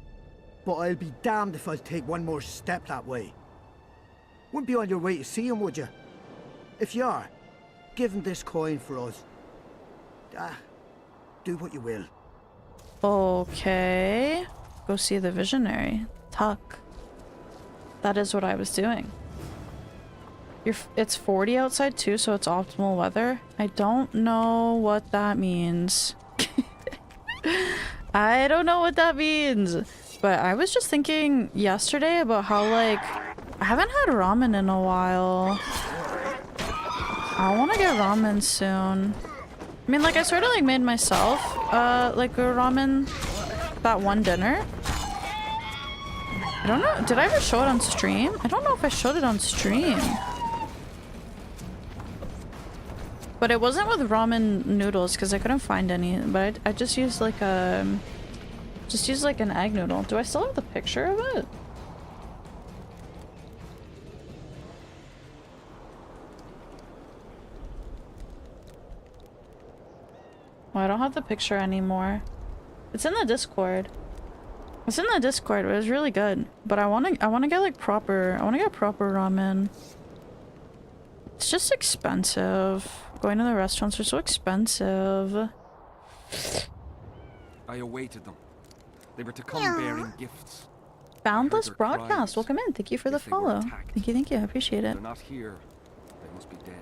But I'll be damned if I'll take one more step that way. Wouldn't be on your way to see him, would you? If you are, give him this coin for us. Do what you will. Okay. Go see the visionary. Tuck. That is what I was doing. It's 40 outside too, so it's optimal weather. I don't know what that means. I don't know what that means. But I was just thinking yesterday about how, like, I haven't had ramen in a while. I want to get ramen soon. I mean, like, I sort of like made myself like a ramen that one dinner. I don't know, did I ever show it on stream? I don't know if I showed it on stream. But it wasn't with ramen noodles because I couldn't find any. But I just used like a an egg noodle. Do I still have the picture of it? Oh, I don't have the picture anymore. It's in the Discord. It's in the Discord, but it was really good. But I wanna get like proper ramen. It's just expensive. Going to the restaurants are so expensive. I awaited them. They were to come bearing gifts. Boundless their broadcast. cries. Welcome in. Thank you for the If they were follow. attacked. Thank you. I appreciate it. They're not here. They must be dead.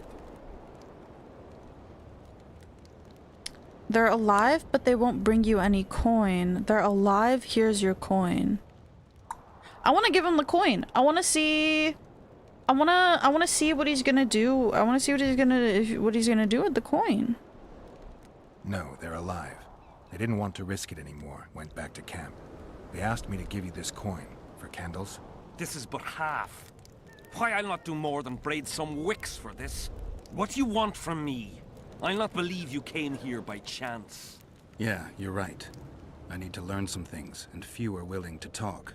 They're alive, but they won't bring you any coin. They're alive, here's your coin. I want to give him the coin. I want to see what he's gonna do. I want to see what he's gonna do with the coin. No, they're alive. They didn't want to risk it anymore, went back to camp. They asked me to give you this coin for candles. This is but half. Why, I'll not do more than braid some wicks for this. What do you want from me? I'll not believe you came here by chance. Yeah, you're right. I need to learn some things, and few are willing to talk.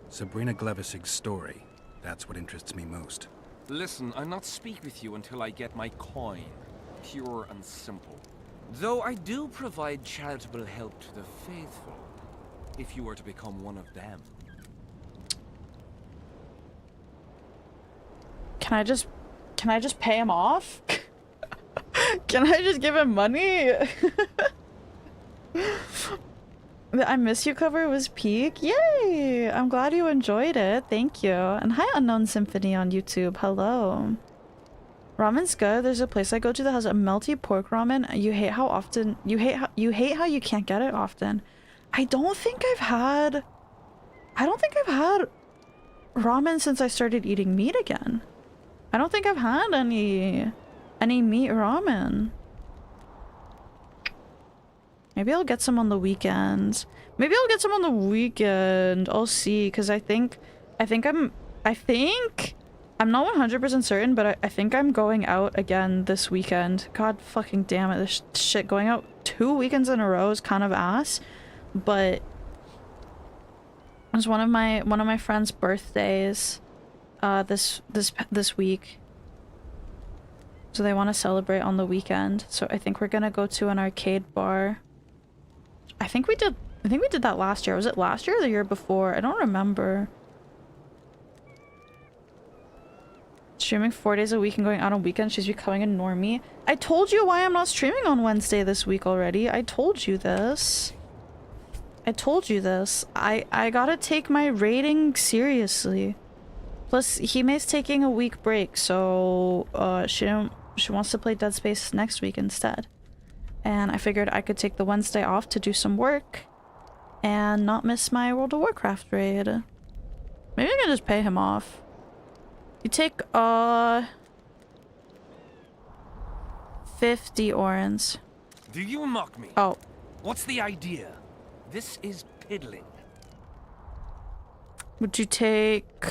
Sabrina Glevisig's story, that's what interests me most. Listen, I'll not speak with you until I get my coin. Pure and simple. Though I do provide charitable help to the faithful, if you were to become one of them. Can I just pay him off? Can I just give him money? The I Miss You cover was peak. Yay! I'm glad you enjoyed it. Thank you. And hi, Unknown Symphony on YouTube. Hello. Ramen's good. There's a place I go to that has a melty pork ramen. You hate how often you hate how you can't get it often. I don't think I've had ramen since I started eating meat again. I don't think I've had any meat ramen. Maybe I'll get some on the weekends. I'll see, because I think I'm not 100% certain, but I think I'm going out again this weekend. God fucking damn it, this shit going out 2 weekends in a row is kind of ass. But it was one of my friends' birthdays this week. So they want to celebrate on the weekend. So I think we're gonna go to an arcade bar. I think we did that last year. Was it last year or the year before? I don't remember. Streaming 4 days a week and going out on weekends, she's becoming a normie. I told you why I'm not streaming on Wednesday this week already. I told you this. I gotta take my rating seriously. Plus, Hime's taking a week break, so she wants to play Dead Space next week instead. And I figured I could take the Wednesday off to do some work and not miss my World of Warcraft raid. Maybe I can just pay him off. You take 50 orans. Do you mock me? Oh. What's the idea? This is piddling. Would you take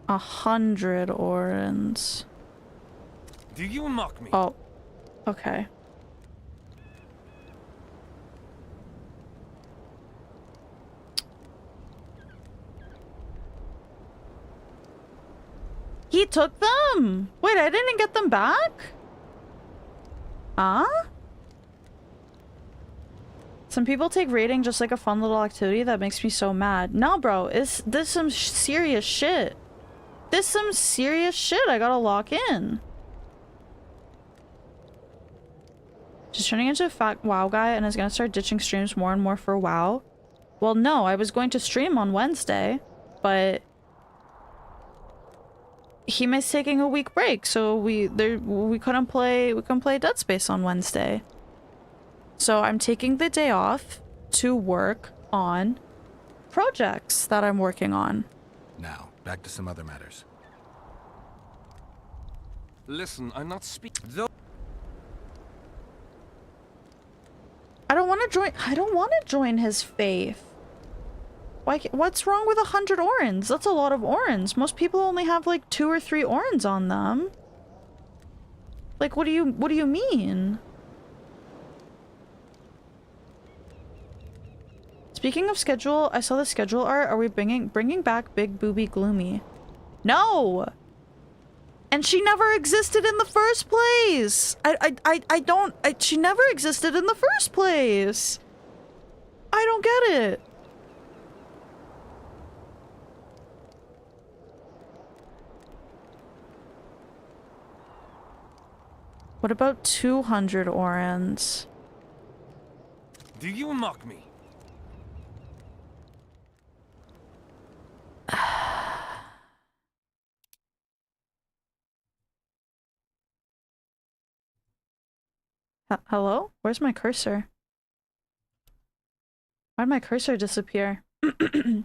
100 orans? Do you mock me? Oh. Okay. He took them! Wait, I didn't get them back? Huh? Some people take raiding just like a fun little activity that makes me so mad. No, bro, this some serious shit. This some serious shit I gotta lock in. Just turning into a fat WoW guy and is gonna start ditching streams more and more for WoW. Well, no, I was going to stream on Wednesday, but Hime's taking a week break, so we couldn't play Dead Space on Wednesday. So I'm taking the day off to work on projects that I'm working on. Now, back to some other matters. Listen, I'm not speaking. I don't want to join his faith. Why, what's wrong with 100 orans? That's a lot of orans. Most people only have like 2 or 3 orans on them. Like, what do you mean? Speaking of schedule, I saw the schedule art. Are we bringing back Big Booby Gloomi? No! And she never existed in the first place! She never existed in the first place! I don't get it. What about 200 orans? Do you mock me? Hello? Where's my cursor? Why'd my cursor disappear? Your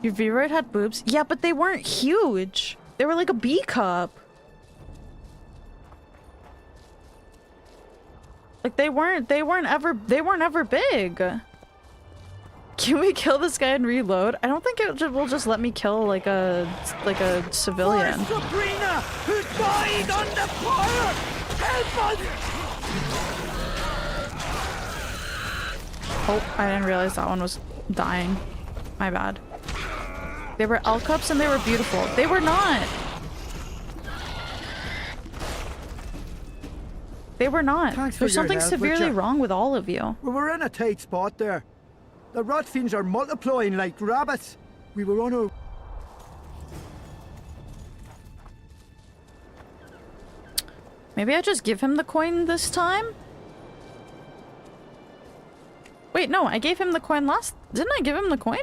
V-Roid had boobs? Yeah, but they weren't huge. They were like a B cup. Like they weren't ever big. Can we kill this guy and reload? I don't think it will just let me kill like a civilian. For Sabrina, who died under fire! Help us! Oh, I didn't realize that one was dying. My bad. They were L cups and they were beautiful. They were not. They were not. There's something severely wrong with all of you. We were in a tight spot there. The rot fiends are multiplying like rabbits. We were on our... Maybe I just give him the coin this time? Wait, no, I gave him the coin last... Didn't I give him the coin?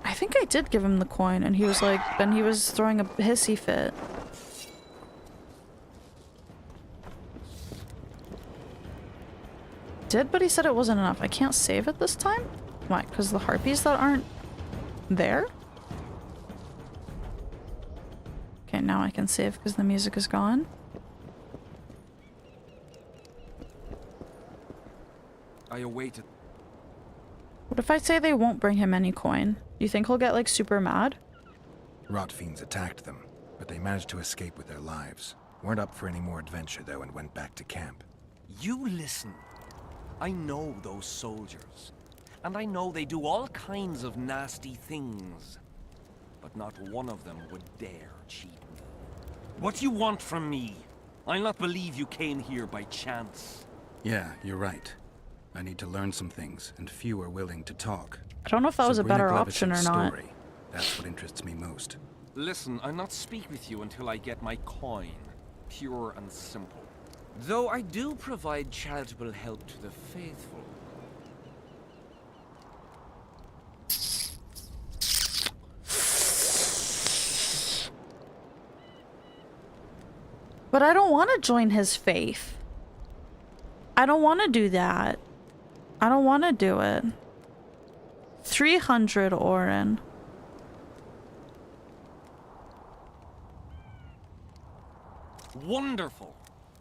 I think I did give him the coin, and he was like... Then he was throwing a hissy fit. Did, but he said it wasn't enough. I can't save it this time? Why? Because the harpies that aren't there? Okay, now I can save because the music is gone. I awaited. What if I say they won't bring him any coin? You think he'll get like super mad? Rot fiends attacked them, but they managed to escape with their lives. Weren't up for any more adventure though and went back to camp. You listen. I know those soldiers, and I know they do all kinds of nasty things, but not one of them would dare cheat me. What do you want from me? I'll not believe you came here by chance. Yeah, you're right. I need to learn some things, and few are willing to talk. I don't know if that was a better option or not. Story. That's what interests me most. Listen, I'll not speak with you until I get my coin. Pure and simple. Though I do provide charitable help to the faithful. But I don't want to join his faith. I don't want to do that. I don't want to do it. 300 Orin. Wonderful.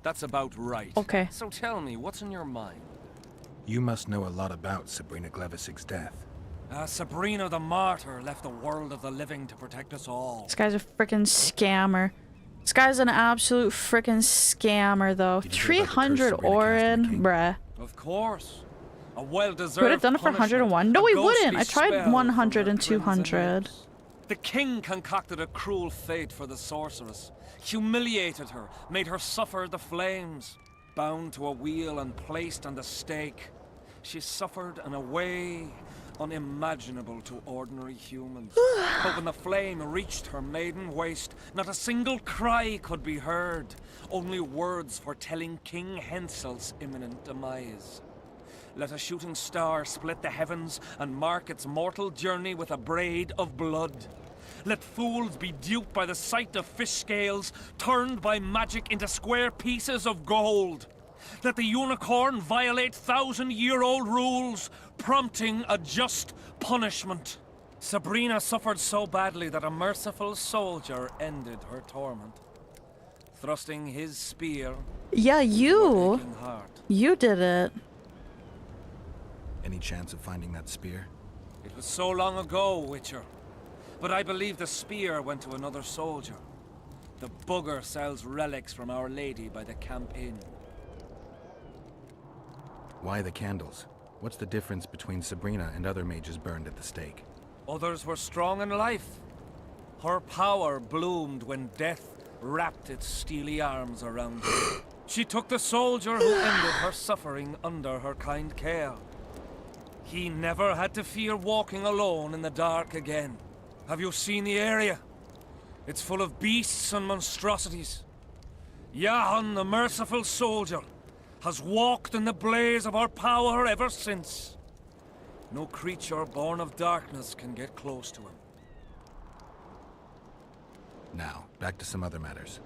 That's about right. Okay. So tell me, what's in your mind? You must know a lot about Sabrina Glevisig's death. Sabrina the Martyr left the world of the living to protect us all. This guy's a freaking scammer. This guy's an absolute freaking scammer, though. 300 Orin, bruh. Of course. A well-deserved. Would have done it for 101? No, he wouldn't. I tried 100 and 200. The king concocted a cruel fate for the sorceress, humiliated her, made her suffer the flames, bound to a wheel and placed on the stake. She suffered in a way unimaginable to ordinary humans. But when the flame reached her maiden waist, not a single cry could be heard, only words foretelling King Hensel's imminent demise. Let a shooting star split the heavens and mark its mortal journey with a braid of blood. Let fools be duped by the sight of fish scales, turned by magic into square pieces of gold. Let the unicorn violate 1,000-year-old rules, prompting a just punishment. Sabrina suffered so badly that a merciful soldier ended her torment, thrusting his spear. Yeah, you. Aching heart. You did it. Any chance of finding that spear? It was so long ago, Witcher. But I believe the spear went to another soldier. The bugger sells relics from Our Lady by the Camp Inn. Why the candles? What's the difference between Sabrina and other mages burned at the stake? Others were strong in life. Her power bloomed when death wrapped its steely arms around her. She took the soldier who ended her suffering under her kind care. He never had to fear walking alone in the dark again. Have you seen the area? It's full of beasts and monstrosities. Yahan, the merciful soldier, has walked in the blaze of our power ever since. No creature born of darkness can get close to him. Now, back to some other matters.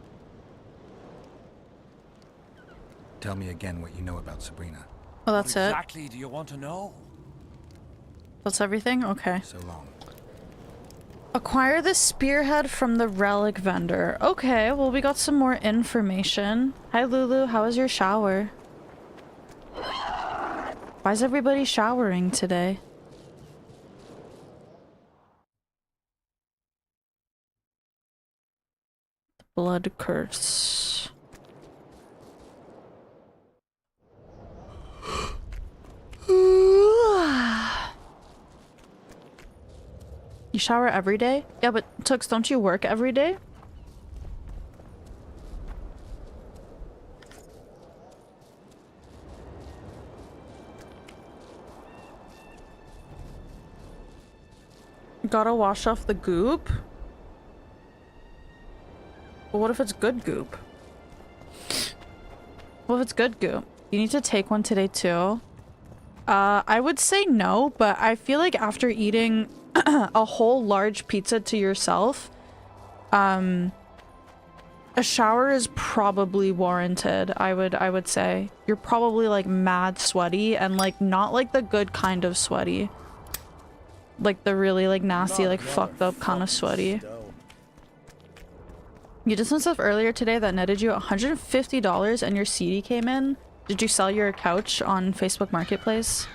Tell me again what you know about Sabrina. Oh, that's What it? exactly do you want to know? That's everything? Okay. So long. Acquire the spearhead from the relic vendor. Okay, well, we got some more information. Hi, Lulu. How was your shower? Why is everybody showering today? Blood curse. You shower every day? Yeah, but Tux, don't you work every day? Gotta wash off the goop? But what if it's good goop? What if it's good goop? You need to take one today too. I would say no, but I feel like after eating a whole large pizza to yourself, a shower is probably warranted. I would say you're probably like mad sweaty and like not like the good kind of sweaty, like the really like nasty, like fucked up kind of sweaty. You did some stuff earlier today that netted you $150 and your CD came in. Did you sell your couch on Facebook Marketplace?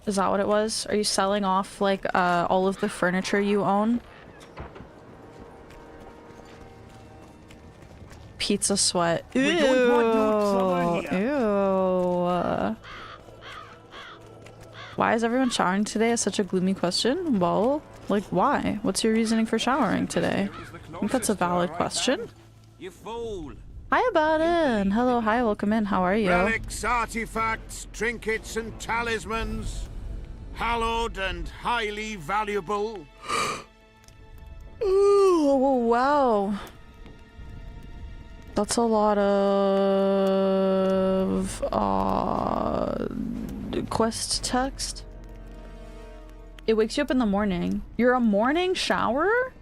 Is that what it was? Are you selling off like all of the furniture you own? Pizza sweat. Ew. We don't want no trouble here. Ew. Why is everyone showering today? Is such a gloomy question. Well, like why? What's your reasoning for showering today? I think that's a valid question. You fool! Hi, Abaddon. Hello, hi, welcome in. How are you? Relics, artifacts, trinkets and talismans. Hallowed and highly valuable. Ooh, wow. That's a lot of quest text. It wakes you up in the morning. You're a morning shower?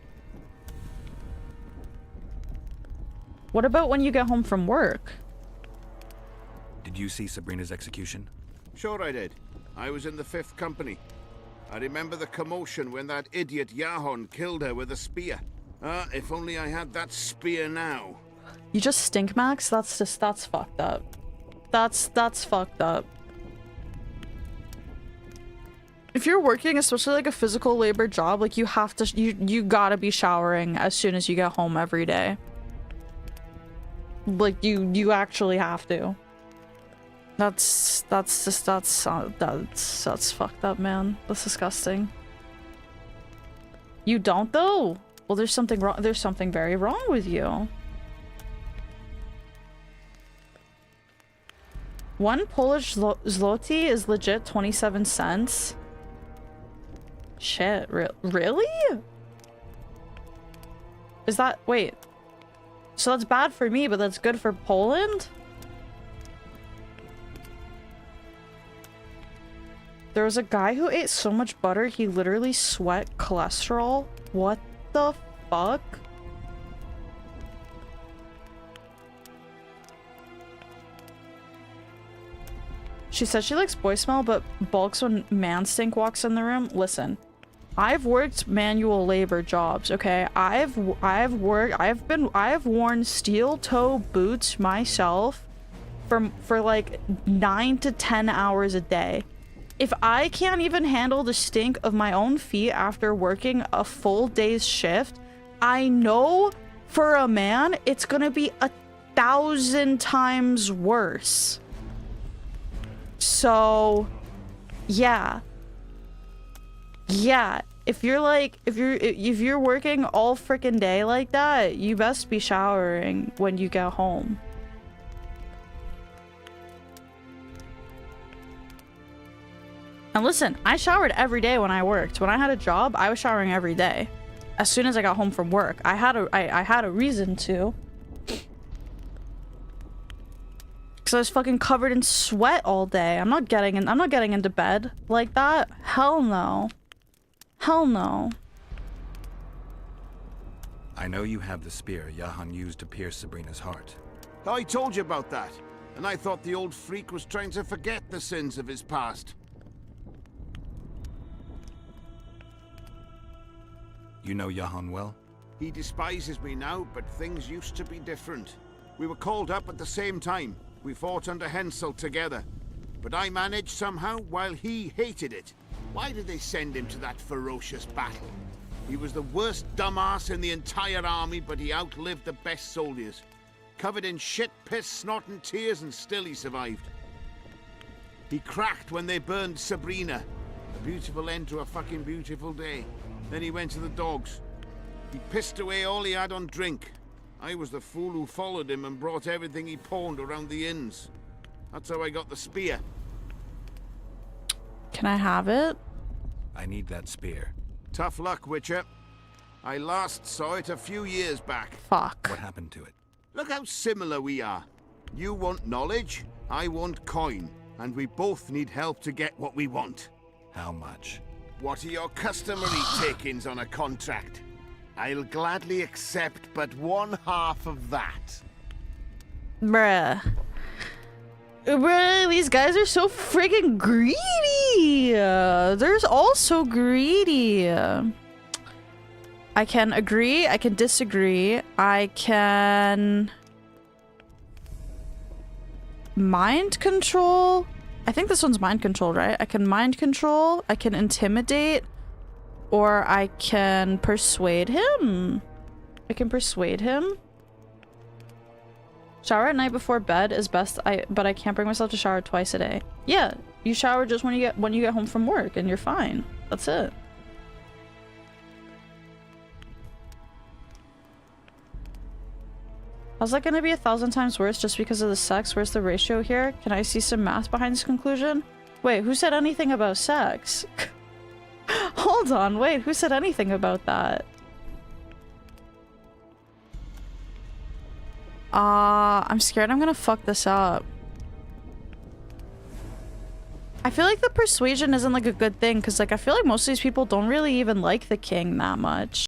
What about when you get home from work? Did you see Sabrina's execution? Sure I did. I was in the 5th Company. I remember the commotion when that idiot Yahon killed her with a spear. If only I had that spear now. You just stink, Max? That's fucked up. That's fucked up. If you're working, especially like a physical labor job, like you have to, you gotta be showering as soon as you get home every day. Like you actually have to. That's fucked up, man. That's disgusting. You don't though? Well, there's something wrong. There's something very wrong with you. One Polish zloty is legit 27 cents. Shit, really? Is that, wait. So that's bad for me, but that's good for Poland? There was a guy who ate so much butter he literally sweat cholesterol. What the fuck? She said she likes boy smell, but bulks when man stink walks in the room. Listen, I've worked manual labor jobs, okay? I've worn steel toe boots myself for like 9 to 10 hours a day. If I can't even handle the stink of my own feet after working a full day's shift, I know for a man it's gonna be 1,000 times worse. So, yeah. Yeah, if you're working all freaking day like that, you best be showering when you get home. And listen, I showered every day when I worked. When I had a job, I was showering every day. As soon as I got home from work, I had a reason to. Cause I was fucking covered in sweat all day. I'm not getting into bed like that. Hell no. Hell no. I know you have the spear Jahan used to pierce Sabrina's heart. I told you about that, and I thought the old freak was trying to forget the sins of his past. You know Jahan well? He despises me now, but things used to be different. We were called up at the same time. We fought under Hensel together. But I managed somehow while he hated it. Why did they send him to that ferocious battle? He was the worst dumbass in the entire army, but he outlived the best soldiers. Covered in shit, piss, snot and tears, and still he survived. He cracked when they burned Sabrina. A beautiful end to a fucking beautiful day. Then he went to the dogs. He pissed away all he had on drink. I was the fool who followed him and brought everything he pawned around the inns. That's how I got the spear. Can I have it? I need that spear. Tough luck, Witcher. I last saw it a few years back. Fuck. What happened to it? Look how similar we are. You want knowledge, I want coin. And we both need help to get what we want. How much? What are your customary take-ins on a contract? I'll gladly accept but 1/2 of that. Bruh. Bruh, these guys are so friggin' greedy. They're all so greedy. I can agree, I can disagree, I can mind control. I think this one's mind control, right? I can mind control, I can intimidate, or I can persuade him. I can persuade him. Shower at night before bed is best, but I can't bring myself to shower twice a day. Yeah, you shower just when you get home from work and you're fine. That's it. How's that gonna be 1,000 times worse just because of the sex? Where's the ratio here? Can I see some math behind this conclusion? Wait, who said anything about sex? Hold on, wait, who said anything about that? I'm scared I'm gonna fuck this up. I feel like the persuasion isn't like a good thing because like I feel like most of these people don't really even like the king that much.